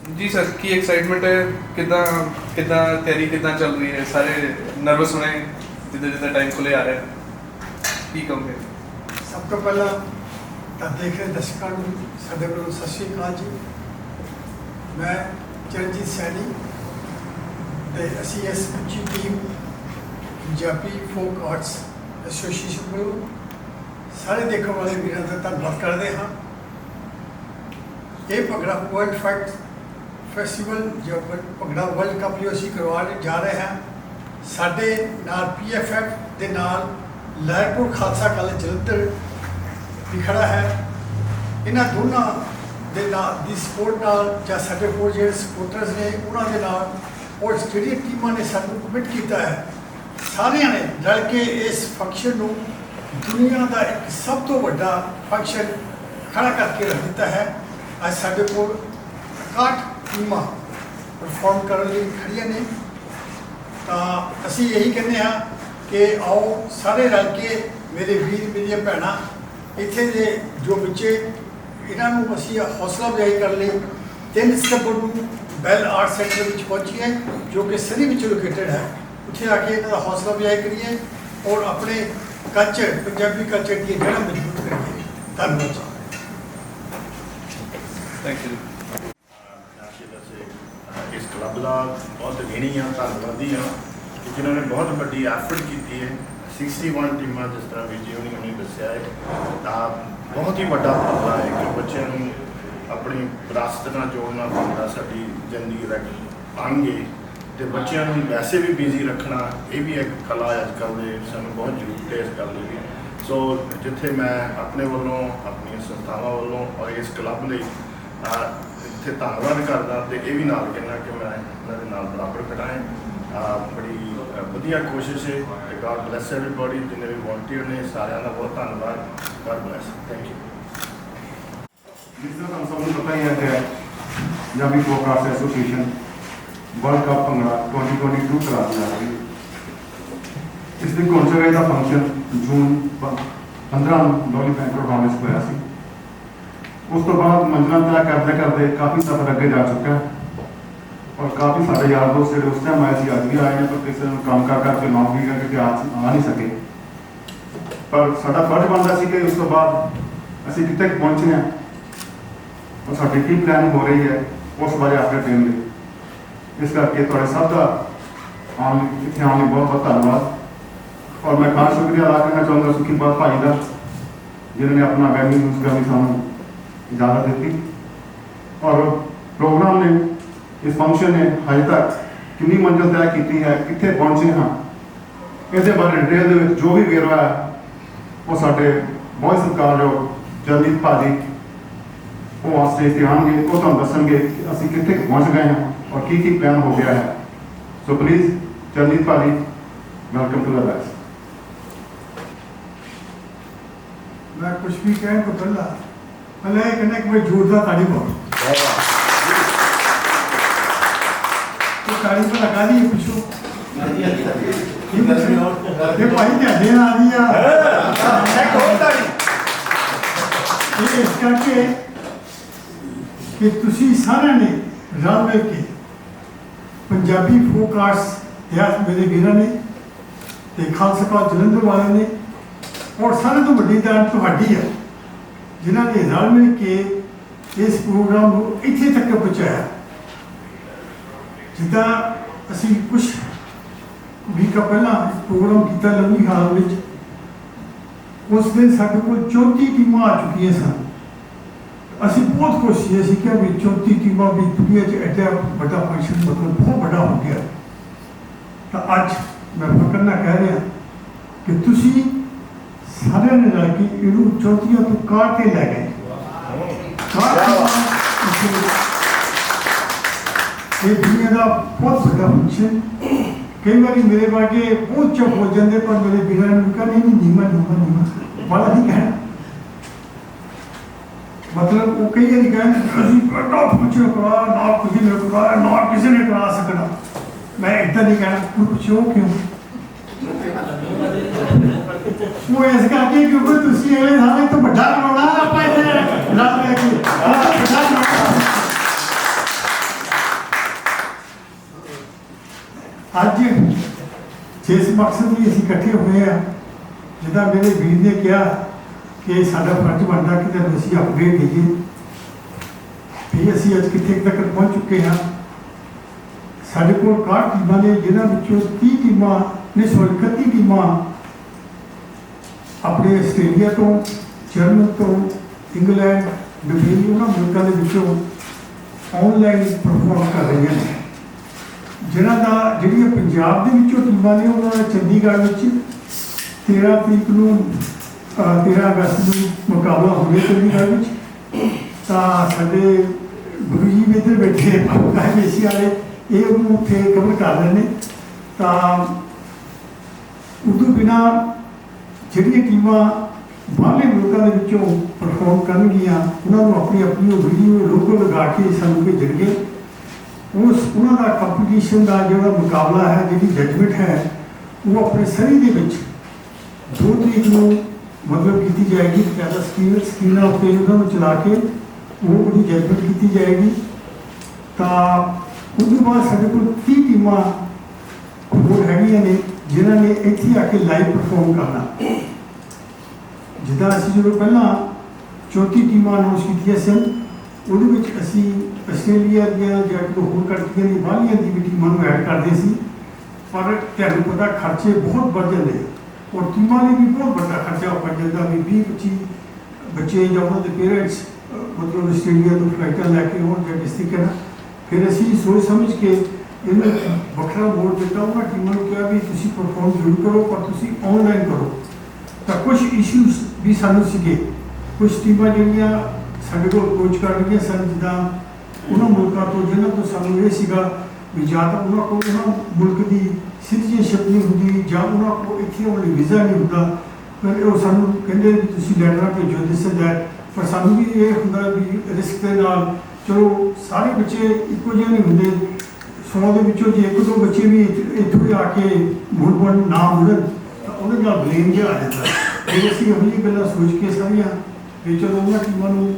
जी sir, की excitement है, कितना कितना तैयारी कितना चल रही है, सारे नर्वस होने जितना जितना टाइम खुले आ रहा है की कहोगे? सब तो पहला ਤਾਂ ਦੇਖ ਰਹੇ ਦਰਸ਼ਕਾਂ ਨੂੰ ਸਾਡੇ ਵੱਲੋਂ ਸਤਿ ਸ਼੍ਰੀ ਅਕਾਲ ਜੀ। ਮੈਂ ਚਰਨਜੀਤ ਸੈਣੀ ਤੇ ਅਸੀਂ ਇਸ ਉੱਚੀ team Punjabi folk arts association ਵੱਲੋਂ ਸਾਰੇ ਦੇਖਣ ਵਾਲੇ ਵੀਰਾਂ ਦਾ ਧੰਨਵਾਦ ਕਰਦੇ ਹਾਂ। ਇਹ ਭੰਗੜਾ ਵਰਲਡ ਫੈਸਟੀਵਲ ਜੋ ਭੰਗੜਾ ਵਰਲਡ ਕੱਪ ਜੋ ਅਸੀਂ ਕਰਵਾਉਣ ਜਾ ਰਹੇ ਹਾਂ, ਸਾਡੇ ਨਾਲ PFF ਦੇ ਨਾਲ ਲਹਿਰਪੁਰ ਖਾਲਸਾ ਕਾਲਜ ਜਲੰਧਰ ਵੀ ਖੜਾ ਹੈ। ਇਹਨਾਂ ਦੋਨਾਂ ਦੇ ਨਾਲ ਦੀ ਸਪੋਰਟ ਨਾਲ ਜਾਂ ਸਾਡੇ ਕੋਲ ਜਿਹੜੇ ਸਪੋਰਟਰਸ ਨੇ ਉਹਨਾਂ ਦੇ ਨਾਲ ਔਰ ਜਿਹੜੀਆਂ ਟੀਮਾਂ ਨੇ ਸਾਨੂੰ ਕਮਿਟ ਕੀਤਾ ਹੈ, ਸਾਰਿਆਂ ਨੇ ਰਲ ਕੇ ਇਸ ਫੰਕਸ਼ਨ ਨੂੰ ਦੁਨੀਆ ਦਾ ਇੱਕ ਸਭ ਤੋਂ ਵੱਡਾ ਫੰਕਸ਼ਨ ਖੜਾ ਕਰਕੇ ਰੱਖ ਦਿੱਤਾ ਹੈ। ਅੱਜ ਸਾਡੇ ਕੋਲ 61 ਟੀਮਾਂ ਪਰਫਾਰਮ ਕਰਨ ਲਈ ਖੜੀਆਂ ਨੇ। ਤਾਂ ਅਸੀਂ ਇਹੀ ਕਹਿੰਦੇ ਹਾਂ ਕਿ ਆਓ ਸਾਰੇ ਰਲ ਕੇ ਮੇਰੇ ਵੀਰ ਮੇਰੀਆਂ ਭੈਣਾਂ ਇੱਥੇ ਦੇ ਜੋ ਬੱਚੇ ਇਹਨਾਂ ਨੂੰ ਅਸੀਂ ਹੌਸਲਾ ਅਫਜ਼ਾਈ ਕਰਨ ਲਈ 3 ਸਤੰਬਰ ਨੂੰ ਬੈਲ ਆਰਟ ਸੈਂਟਰ ਵਿੱਚ ਪਹੁੰਚੀਏ ਜੋ ਕਿ ਸਰੀ ਵਿੱਚ ਲੋਕੇਟਡ ਹੈ। ਉੱਥੇ ਆ ਕੇ ਇਹਨਾਂ ਦਾ ਹੌਸਲਾ ਅਫਜ਼ਾਈ ਕਰੀਏ ਔਰ ਆਪਣੇ ਕਲਚਰ ਪੰਜਾਬੀ ਕਲਚਰ ਦੀ ਜੜ੍ਹਾਂ ਮਜ਼ਬੂਤ ਕਰੀਏ। ਧੰਨਵਾਦ। Thank you. ਇਸ ਕਲੱਬ ਦਾ ਬਹੁਤ ऋणी ਹਾਂ, ਧੰਨਵਾਦੀ ਹਾਂ ਕਿ ਜਿਨ੍ਹਾਂ ਨੇ ਬਹੁਤ ਵੱਡੀ ਐਫਰਟ ਕੀਤੀ ਹੈ। 61 ਟੀਮਾਂ ਜਿਸ ਤਰ੍ਹਾਂ ਵੀ ਜੀ ਉਹਨਾਂ ਨੇ ਦੱਸਿਆ ਹੈ, ਤਾਂ ਬਹੁਤ ਹੀ ਵੱਡਾ ਉਪਰਾਲਾ ਹੈ ਕਿ ਬੱਚਿਆਂ ਨੂੰ ਆਪਣੀ ਵਿਰਾਸਤ ਨਾਲ ਜੋੜਨਾ ਪੈਂਦਾ। ਸਾਡੀ ਜ਼ਿੰਦਗੀ ਦਾ ਅੰਗ ਹੈ ਅਤੇ ਬੱਚਿਆਂ ਨੂੰ ਵੈਸੇ ਵੀ ਬਿਜ਼ੀ ਰੱਖਣਾ ਇਹ ਵੀ ਇੱਕ ਕਲਾ ਅੱਜ ਕੱਲ੍ਹ ਦੇ ਸਾਨੂੰ ਬਹੁਤ ਜ਼ਰੂਰਤ ਹੈ ਇਸ ਗੱਲ ਦੀ ਵੀ। ਸੋ ਜਿੱਥੇ ਮੈਂ ਆਪਣੇ ਵੱਲੋਂ ਆਪਣੀਆਂ ਸੰਸਥਾਵਾਂ ਵੱਲੋਂ ਔਰ ਇਸ ਕਲੱਬ ਲਈ ਇੱਥੇ ਧੰਨਵਾਦ ਕਰਦਾ ਅਤੇ ਇਹ ਵੀ ਨਾਲ ਕਹਿੰਦਾ ਕਿ ਮੈਂ ਇਹਨਾਂ ਦੇ ਨਾਲ ਬਰਾਬਰ ਖੜਾ ਹਾਂ। ਬੜੀ ਵਧੀਆ ਕੋਸ਼ਿਸ਼ ਹੈ ਅਤੇ ਗॉड ਬਲੈਸ ਐਵਰੀਬਾਡੀ। ਜਿੰਨੇ ਵੀ ਵੋਲੰਟੀਅਰ ਨੇ ਸਾਰਿਆਂ ਦਾ ਬਹੁਤ ਧੰਨਵਾਦ। God bless. Thank you. ਜਿਸ ਤਰ੍ਹਾਂ ਤੁਹਾਨੂੰ ਸਭ ਨੂੰ ਪਤਾ ਹੀ ਹੈ ਕਿ Punjabi folk arts association world cup bhangra 2022 ਕਰਾਉਣ ਜਾ ਰਹੀ ਹੈ। ਇਸ ਦਿਨ ਕੋਚਾਗਾਈ ਦਾ ਫੰਕਸ਼ਨ ਜੂਨ 15 ਨੂੰ ਲੋਲੀ ਬੈਂਕਰ ਹਾਲ ਵਿੱਚ ਹੋਇਆ ਸੀ। ਉਸ ਤੋਂ ਬਾਅਦ ਮੰਜ਼ਿਲਾਂ ਤੈਅ ਕਰਦੇ ਕਰਦੇ ਕਾਫੀ ਸਫ਼ਰ ਅੱਗੇ ਜਾ ਚੁੱਕਾ ਹੈ ਔਰ ਕਾਫੀ ਸਾਡੇ ਯਾਰ ਦੋਸਤ ਜਿਹੜੇ ਉਸ ਟਾਈਮ ਆਏ ਸੀ ਅੱਜ ਵੀ ਆਏ ਨੇ, ਪਰ ਕਿਸੇ ਨੂੰ ਕੰਮ ਕਰਕੇ ਨੌਕਰੀ ਕਰਕੇ ਆ ਨਹੀਂ ਸਕੇ। ਪਰ ਸਾਡਾ ਫਰਜ਼ ਬਣਦਾ ਸੀ ਕਿ ਉਸ ਤੋਂ ਬਾਅਦ ਅਸੀਂ ਕਿੱਥੇ ਪਹੁੰਚੇ ਹਾਂ ਔਰ ਸਾਡੀ ਕੀ ਪਲੈਨਿੰਗ ਹੋ ਰਹੀ ਹੈ ਉਸ ਬਾਰੇ ਆਪਣੇ ਟੀਮ ਲਈ। ਇਸ ਕਰਕੇ ਤੁਹਾਡੇ ਸਭ ਦਾ ਇੱਥੇ ਆਉਣ ਲਈ ਬਹੁਤ ਬਹੁਤ ਧੰਨਵਾਦ। ਔਰ ਮੈਂ ਖਾਸ ਸ਼ੁਕਰੀਆ ਅਦਾ ਕਰਨਾ ਚਾਹੁੰਦਾ ਸੁਖੀਪਾਲ ਭਾਈ ਦਾ, ਜਿਨ੍ਹਾਂ ਨੇ ਆਪਣਾ ਵੈਨਿਊ ਯੂਜ਼ ਕਰਨ ਦੀ ਸਾਨੂੰ ਇਜਾਜ਼ਤ ਦਿੱਤੀ। ਔਰ ਪ੍ਰੋਗਰਾਮ ਨੇ ਇਸ ਫੰਕਸ਼ਨ ਨੇ ਹਜੇ ਤੱਕ ਕਿੰਨੀ ਮੰਜ਼ਿਲ ਤੈਅ ਕੀਤੀ ਹੈ, ਕਿੱਥੇ ਪਹੁੰਚੇ ਹਾਂ, ਇਹਦੇ ਬਾਰੇ ਡਿਟੇਲ ਦੇ ਵਿੱਚ ਜੋ ਵੀ ਵੇਰਵਾ ਹੈ ਉਹ ਸਾਡੇ ਬਹੁਤ ਸਤਿਕਾਰਯੋਗ ਚਰਨਜੀਤ ਭਾਜੀ ਉਹ ਆਹ ਸਟੇਜ 'ਤੇ ਆਉਣਗੇ। ਉਹ ਤੁਹਾਨੂੰ ਦੱਸਣਗੇ ਕਿ ਅਸੀਂ ਕਿੱਥੇ ਪਹੁੰਚ ਗਏ ਹਾਂ ਔਰ ਕੀ ਕੀ ਪਲਾਨ ਹੋ ਗਿਆ ਹੈ। ਸੋ ਪਲੀਜ਼ ਚਰਨਜੀਤ ਭਾਜੀ, ਵੈਲਕਮ ਟੂ ਦ ਲਾਈਵ। ਮੈਂ ਕੁਝ ਵੀ ਕਹਿਣ ਤੋਂ ਪਹਿਲਾਂ ਇਹ ਕਹਿੰਦਾ ਕਿ ਮੈਂ ਜ਼ੋਰਦਾਰ ਤਾੜੀ ਪਾਓ। ਤਾੜੀ ਤਾਂ ਲਗਾ ਲਈ ਪਿੱਛੋਂ ਇਹ ਭਾਈ ਤੁਹਾਡੇ ਨਾਲ ਹੀ ਆ। ਇਹ ਇਸ ਕਰਕੇ ਕਿ ਤੁਸੀਂ ਸਾਰਿਆਂ ਨੇ ਰਲ ਮਿਲ ਕੇ ਪੰਜਾਬੀ ਫੋਕ ਆਰਟਸ ਇਤਿਹਾਸ ਮੇਰੇ ਵੀਰਾਂ ਨੇ ਅਤੇ ਖਾਲਸਾ ਕਾਲਜ ਜਲੰਧਰ ਵਾਲਿਆਂ ਨੇ ਔਰ ਸਾਰਿਆਂ ਤੋਂ ਵੱਡੀ ਦਾਨ ਤੁਹਾਡੀ ਹੈ ਜਿਨ੍ਹਾਂ ਨੇ ਰਲ ਮਿਲ ਕੇ ਇਸ ਪ੍ਰੋਗਰਾਮ ਨੂੰ ਇੱਥੇ ਤੱਕ ਪਹੁੰਚਾਇਆ। ਜਿੱਦਾਂ ਅਸੀਂ ਕੁਛ ਵੀਕਾਂ ਪਹਿਲਾਂ ਪ੍ਰੋਗਰਾਮ ਕੀਤਾ ਲੰਮੀ ਹਾਲ ਵਿੱਚ, ਉਸ ਦਿਨ ਸਾਡੇ ਕੋਲ 34 ਟੀਮਾਂ ਆ ਚੁੱਕੀਆਂ ਸਨ। ਅਸੀਂ ਬਹੁਤ ਖੁਸ਼ ਸੀ। ਅਸੀਂ ਕਿਹਾ ਵੀ 34 ਟੀਮਾਂ ਵੀ ਦੁਨੀਆ 'ਚ ਐਡਾ ਵੱਡਾ ਫੰਕਸ਼ਨ ਮਤਲਬ ਬਹੁਤ ਵੱਡਾ ਹੋ ਗਿਆ। ਤਾਂ ਅੱਜ ਮੈਂ ਫਕਰ ਨਾਲ ਕਹਿ ਰਿਹਾ ਕਿ ਤੁਸੀਂ ਸਾਰਿਆਂ ਨੇ ਰਲ ਕੇ ਇਹਨੂੰ 34 ਤੋਂ ਕਾਟ ਕੇ ਲੈ ਗਏ। ਇਹ ਦੁਨੀਆ ਦਾ ਬਹੁਤ ਵੱਡਾ ਫੰਕਸ਼ਨ। ਕਈ ਵਾਰੀ ਮੇਰੇ ਵਰਗੇ ਬਹੁਤ ਚੁੱਪ ਹੋ ਜਾਂਦੇ, ਪਰ ਮੇਰੇ ਵੀਰਾਂ ਨੂੰ ਕਹਿੰਦੇ ਨਹੀਂ ਨੀਮਾ ਬੜਾ ਨਹੀਂ ਕਹਿਣਾ। ਮਤਲਬ ਉਹ ਕਈ ਵਾਰੀ ਕਹਿੰਦੇ ਅਸੀਂ ਵੱਡਾ ਫੰਕਸ਼ਨ ਕਰਾ ਨਾ ਤੁਸੀਂ ਮੇਰੇ ਕੋਲ ਕਰਾਇਆ ਨਾ ਕਿਸੇ ਨੇ ਕਰਾ ਸਕਣਾ। ਮੈਂ ਇੱਦਾਂ ਨਹੀਂ ਕਹਿਣਾ। ਕੋਈ ਪੁੱਛੋ ਕਿਉਂ? ਉਹ ਇਸ ਕਰਕੇ ਕਿਉਂਕਿ ਤੁਸੀਂ ਅਗਲੇ ਸਾਲ ਤੋਂ ਵੱਡਾ ਕਰਾਉਣਾ ਆਪਾਂ ਇੱਥੇ ਰੱਬ ਲੈ ਕੇ ਵੱਡਾ ਕਰਾਉਣਾ। ਅੱਜ ਜਿਸ ਮਕਸਦ ਲਈ ਅਸੀਂ ਇਕੱਠੇ ਹੋਏ ਆ, ਜਿੱਦਾਂ ਮੇਰੇ ਵੀਰ ਨੇ ਕਿਹਾ ਕਿ ਸਾਡਾ ਫਰਜ਼ ਬਣਦਾ ਕਿ ਤੁਹਾਨੂੰ ਅਸੀਂ ਅਪਡੇਟ ਦੇਈਏ ਵੀ ਅਸੀਂ ਅੱਜ ਕਿੱਥੇ ਤੱਕ ਪਹੁੰਚ ਚੁੱਕੇ ਹਾਂ। ਸਾਡੇ ਕੋਲ 61 ਟੀਮਾਂ ਨੇ, ਜਿਨ੍ਹਾਂ ਵਿੱਚੋਂ 30 ਟੀਮਾਂ ਨੇ 31 ਟੀਮਾਂ ਆਪਣੇ ਆਸਟ੍ਰੇਲੀਆ ਤੋਂ, ਜਰਮਨ ਤੋਂ, ਇੰਗਲੈਂਡ, ਦੁਬਈ, ਉਹਨਾਂ ਮੁਲਕਾਂ ਦੇ ਵਿੱਚੋਂ ਆਨਲਾਈਨ ਪਰਫਾਰਮ ਕਰ ਰਹੀਆਂ ਨੇ। ਜਿਹੜੀਆਂ ਪੰਜਾਬ ਦੇ ਵਿੱਚੋਂ ਟੀਮਾਂ ਨੇ, ਉਹਨਾਂ ਨੇ ਚੰਡੀਗੜ੍ਹ ਵਿੱਚ 13 ਤਰੀਕ ਨੂੰ 13 ਅਗਸਤ ਨੂੰ ਮੁਕਾਬਲਾ ਹੋ ਗਿਆ ਚੰਡੀਗੜ੍ਹ ਵਿੱਚ। ਤਾਂ ਸਾਡੇ ਗੁਰੂ ਜੀ ਵੀ ਇੱਧਰ ਬੈਠੇ ਕਾਹੇਸੀ ਵਾਲੇ, ਇਹ ਉਹਨੂੰ ਉੱਥੇ ਕਵਰ ਕਰ ਰਹੇ ਨੇ। ਤਾਂ ਉਦੋਂ ਬਿਨਾਂ ਜਿਹੜੀਆਂ ਟੀਮਾਂ ਬਾਹਰਲੇ ਮੁਲਕਾਂ ਦੇ ਵਿੱਚੋਂ ਪਰਫਾਰਮ ਕਰਨਗੀਆਂ, ਉਹਨਾਂ ਨੂੰ ਆਪਣੀ ਉਹ ਵੀਡੀਓ ਲੋਗੋ ਲਗਾ ਕੇ ਸਾਨੂੰ ਭੇਜਣਗੇ। ਉਹਨਾਂ ਦਾ ਕੰਪੀਟੀਸ਼ਨ ਦਾ ਜਿਹੜਾ ਮੁਕਾਬਲਾ ਹੈ, ਜਿਹੜੀ ਜੱਜਮੈਂਟ ਹੈ, ਉਹ ਆਪਣੇ ਸਰੀ ਦੇ ਵਿੱਚ 2 ਤਰੀਕ ਨੂੰ ਮਤਲਬ ਕੀਤੀ ਜਾਏਗੀ। ਜ਼ਿਆਦਾ ਸਕਰੀਨਾਂ ਉੱਤੇ ਉਹਨਾਂ ਨੂੰ ਚਲਾ ਕੇ ਉਹਦੀ ਜੱਜਮੈਂਟ ਕੀਤੀ ਜਾਏਗੀ। ਤਾਂ ਉਸ ਤੋਂ ਬਾਅਦ ਸਾਡੇ ਕੋਲ 30 ਟੀਮਾਂ ਹੋਰ ਹੈਗੀਆਂ ਨੇ, ਜਿਨ੍ਹਾਂ ਨੇ ਇੱਥੇ ਆ ਕੇ ਲਾਈਵ ਪਰਫਾਰਮ ਕਰਨਾ। ਜਿੱਦਾਂ ਅਸੀਂ ਜਦੋਂ ਪਹਿਲਾਂ 34 ਟੀਮਾਂ ਅਨਾਉਂਸ ਕੀਤੀਆਂ ਸਨ, ਉਹਦੇ ਵਿੱਚ ਅਸੀਂ ਆਸਟ੍ਰੇਲੀਆ ਦੀਆਂ ਜਾਂ ਹੋਰ ਕੰਟਰੀਆਂ ਦੀ ਬਾਹਰਲੀਆਂ ਦੀ ਵੀ ਟੀਮਾਂ ਨੂੰ ਐਡ ਕਰਦੇ ਸੀ। ਪਰ ਤੁਹਾਨੂੰ ਪਤਾ ਖਰਚੇ ਬਹੁਤ ਵੱਧ ਜਾਂਦੇ, ਔਰ ਟੀਮਾਂ ਲਈ ਵੀ ਬਹੁਤ ਵੱਡਾ ਖਰਚਾ ਪੈ ਜਾਂਦਾ ਵੀ 20-25 ਬੱਚੇ ਜਾਂ ਉਹਨਾਂ ਦੇ ਪੇਰੈਂਟਸ ਮਤਲਬ ਆਸਟ੍ਰੇਲੀਆ ਤੋਂ ਫਲਾਈਟਾਂ ਲੈ ਕੇ ਹੋਣ ਜਾਂ ਕਿਸ ਤਰੀਕੇ ਨਾਲ। ਫਿਰ ਅਸੀਂ ਸੋਚ ਸਮਝ ਕੇ ਇਹਨਾਂ ਵੱਖਰਾ ਬੋਰਡ ਦਿੱਤਾ, ਉਹਨਾਂ ਟੀਮਾਂ ਨੂੰ ਕਿਹਾ ਵੀ ਤੁਸੀਂ ਪਰਫਾਰਮ ਜ਼ਰੂਰ ਕਰੋ, ਪਰ ਤੁਸੀਂ ਆਨਲਾਈਨ ਕਰੋ। ਤਾਂ ਕੁਝ ਇਸ਼ੂਜ਼ ਵੀ ਸਾਨੂੰ ਸੀਗੇ। ਕੁਝ ਟੀਮਾਂ ਜਿਹੜੀਆਂ ਸਾਡੇ ਕੋਲ ਕੋਚ ਕਰ ਰਹੀਆਂ ਸਨ, ਜਿੱਦਾਂ ਉਹਨਾਂ ਮੁਲਕਾਂ ਤੋਂ ਜਿਨ੍ਹਾਂ ਤੋਂ ਸਾਨੂੰ ਇਹ ਸੀਗਾ ਵੀ ਜਾਂ ਤਾਂ ਉਹਨਾਂ ਕੋਲ ਉਹਨਾਂ ਮੁਲਕ ਦੀ ਸਿਟੀਜ਼ਨਸ਼ਿਪ ਨਹੀਂ ਹੁੰਦੀ, ਜਾਂ ਉਹਨਾਂ ਕੋਲ ਇੱਥੇ ਆਉਣ ਲਈ ਵੀਜ਼ਾ ਨਹੀਂ ਹੁੰਦਾ। ਫਿਰ ਉਹ ਸਾਨੂੰ ਕਹਿੰਦੇ ਵੀ ਤੁਸੀਂ ਲੈਟਰਾਂ ਭੇਜੋ ਦਿਸ ਐਂਡ ਦੈਟ। ਪਰ ਸਾਨੂੰ ਵੀ ਇਹ ਹੁੰਦਾ ਵੀ ਰਿਸਕ ਦੇ ਨਾਲ, ਚਲੋ ਸਾਰੇ ਬੱਚੇ ਇੱਕੋ ਜਿਹੇ ਨਹੀਂ ਹੁੰਦੇ। 100 ਦੇ ਵਿੱਚੋਂ ਜੇ 1-2 ਬੱਚੇ ਵੀ ਇੱਥੋਂ ਆ ਕੇ ਮੁੜ ਨਾ ਮੁੜਨ ਤਾਂ ਉਹਦੇ ਨਾਲ ਬਲੇਮ ਜਿਹਾ ਆ ਜਾਂਦਾ। ਫਿਰ ਅਸੀਂ ਇਹੋ ਜਿਹੀ ਗੱਲਾਂ ਸੋਚ ਕੇ ਸਾਰੀਆਂ ਵੀ ਚਲੋ ਉਹਨਾਂ ਟੀਮਾਂ ਨੂੰ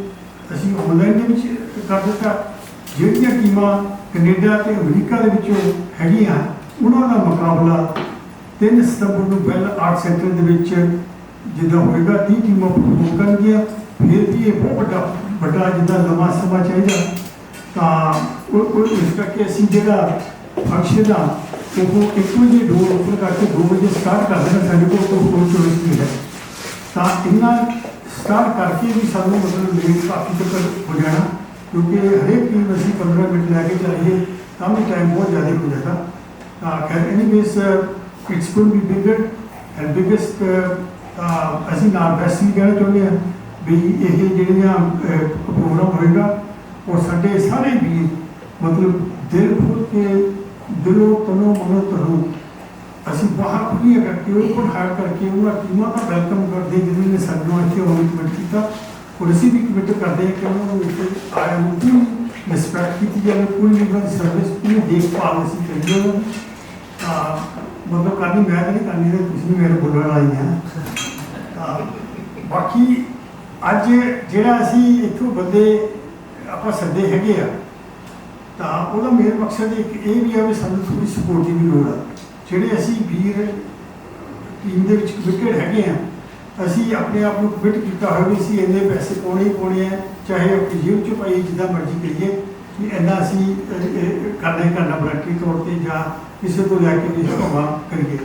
ਅਸੀਂ ਆਨਲਾਈਨ ਦੇ ਵਿੱਚ ਕਰ ਦਿੱਤਾ। ਜਿਹੜੀਆਂ ਟੀਮਾਂ ਕੈਨੇਡਾ ਅਤੇ ਅਮਰੀਕਾ ਦੇ ਵਿੱਚੋਂ ਹੈਗੀਆਂ, ਉਹਨਾਂ ਦਾ ਮੁਕਾਬਲਾ 3 ਸਤੰਬਰ ਨੂੰ ਬੈਲ ਆਰਟ ਸੈਂਟਰ ਦੇ ਵਿੱਚ ਜਿੱਦਾਂ ਹੋਏਗਾ। 30 ਟੀਮਾਂ ਪਰਫਾਰਮ ਕਰਨਗੀਆਂ। ਫਿਰ ਵੀ ਇਹ ਬਹੁਤ ਵੱਡਾ ਜਿੱਦਾਂ ਲੰਮਾ ਸਮਾਂ ਚਾਹੀਦਾ, ਤਾਂ ਉਹ ਇਸ ਕਰਕੇ ਅਸੀਂ ਜਿਹੜਾ ਫੰਕਸ਼ਨ ਆ ਉਹ 1 ਵਜੇ ਡੋਰ ਓਪਨ ਕਰਕੇ 2 ਵਜੇ ਸਟਾਰਟ ਕਰ ਦੇਣਾ। ਸਾਡੇ ਕੋਲ ਕੋਈ ਚੋਇਸ ਨਹੀਂ ਹੈ। ਤਾਂ ਇੰਨਾ ਸਟਾਰਟ ਕਰਕੇ ਵੀ ਸਾਨੂੰ ਮਤਲਬ ਲੇਟ ਕਾਫੀ ਤੱਕ ਹੋ ਜਾਣਾ, ਕਿਉਂਕਿ ਹਰੇਕ ਟੀਮ ਅਸੀਂ 15 ਮਿੰਟ ਲੈ ਕੇ ਚੱਲੀਏ ਤਾਂ ਵੀ ਟਾਈਮ ਬਹੁਤ ਜ਼ਿਆਦਾ ਹੋ ਜਾਂਦਾ। ਤਾਂ ਖੈਰ anyways it's going B bigger and biggest. ਅਸੀਂ ਨਾਲ ਬੈਸਟ ਵੀ ਕਹਿਣਾ ਚਾਹੁੰਦੇ ਹਾਂ ਵੀ ਇਹ ਜਿਹੜੀਆਂ ਪ੍ਰੋਗਰਾਮ ਹੋਏਗਾ, ਔਰ ਸਾਡੇ ਸਾਰੇ ਵੀ ਮਤਲਬ ਦਿਲ ਖੋਲ੍ਹ ਕੇ ਦਿਲੋਂ ਤਨੋਂ ਮਨੋਂ ਧਨੋਂ ਅਸੀਂ ਬਾਹਰ ਖੁੱਲੀਆਂ ਕਰਕੇ ਉਹ ਹਾਇਰ ਕਰਕੇ ਉਹਨਾਂ ਟੀਮਾਂ ਦਾ ਵੈਲਕਮ ਕਰਦੇ, ਜਿਨ੍ਹਾਂ ਨੇ ਸਾਨੂੰ ਇੱਥੇ ਆਉਣ ਨੂੰ ਕਮਿਟ ਕੀਤਾ। ਔਰ ਅਸੀਂ ਵੀ ਕਮਿਟ ਕਰਦੇ ਹਾਂ ਕਿ ਉਹਨਾਂ ਨੂੰ ਇੱਥੇ ਆਇਆ ਨੂੰ ਪੂਰੀ ਰਿਸਪੈਕਟ ਕੀਤੀ ਜਾਵੇ, ਪੂਰੀ ਉਹਨਾਂ ਦੀ ਸਰਵਿਸ, ਪੂਰੀ ਦੇਖਭਾਲ ਅਸੀਂ ਕਰੀਏ ਉਹਨਾਂ ਦੀ। ਮਤਲਬ ਕਰਨੀ ਮੈਂ ਤਾਂ ਨਹੀਂ ਕਰਨੀ, ਤੁਸੀਂ ਮੇਰੇ ਬੋਲਣ ਵਾਲੀ ਹਾਂ। ਬਾਕੀ ਅੱਜ ਜਿਹੜਾ ਅਸੀਂ ਇੱਥੋਂ ਬੰਦੇ ਆਪਾਂ ਸੱਦੇ ਹੈਗੇ ਆ, ਤਾਂ ਉਹਦਾ ਮੇਨ ਮਕਸਦ ਇੱਕ ਇਹ ਵੀ ਆ ਵੀ ਸਾਨੂੰ ਥੋੜ੍ਹੀ ਸਪੋਰਟ ਦੀ ਵੀ ਲੋੜ ਆ। ਜਿਹੜੇ ਅਸੀਂ ਵੀਰ ਟੀਮ ਦੇ ਵਿੱਚ ਕਮਿਟਡ ਹੈਗੇ ਆ, ਅਸੀਂ ਆਪਣੇ ਆਪ ਨੂੰ ਕਮਿਟ ਕੀਤਾ ਹੋਇਆ ਵੀ ਅਸੀਂ ਇੰਨੇ ਪੈਸੇ ਪਾਉਣੇ ਹੀ ਪਾਉਣੇ ਆ, ਚਾਹੇ ਆਪਣੀ ਜੇਬ 'ਚ ਪਾਈਏ, ਜਿੱਦਾਂ ਮਰਜ਼ੀ ਕਰੀਏ, ਕਿ ਇੰਨਾ ਅਸੀਂ ਕਰਨਾ ਹੀ ਕਰਨਾ ਵਲੰਟਰੀ ਤੌਰ 'ਤੇ ਜਾਂ ਕਿਸੇ ਤੋਂ ਲੈ ਕੇ ਕਿਸੇ ਤੋਂ ਕਰੀਏ।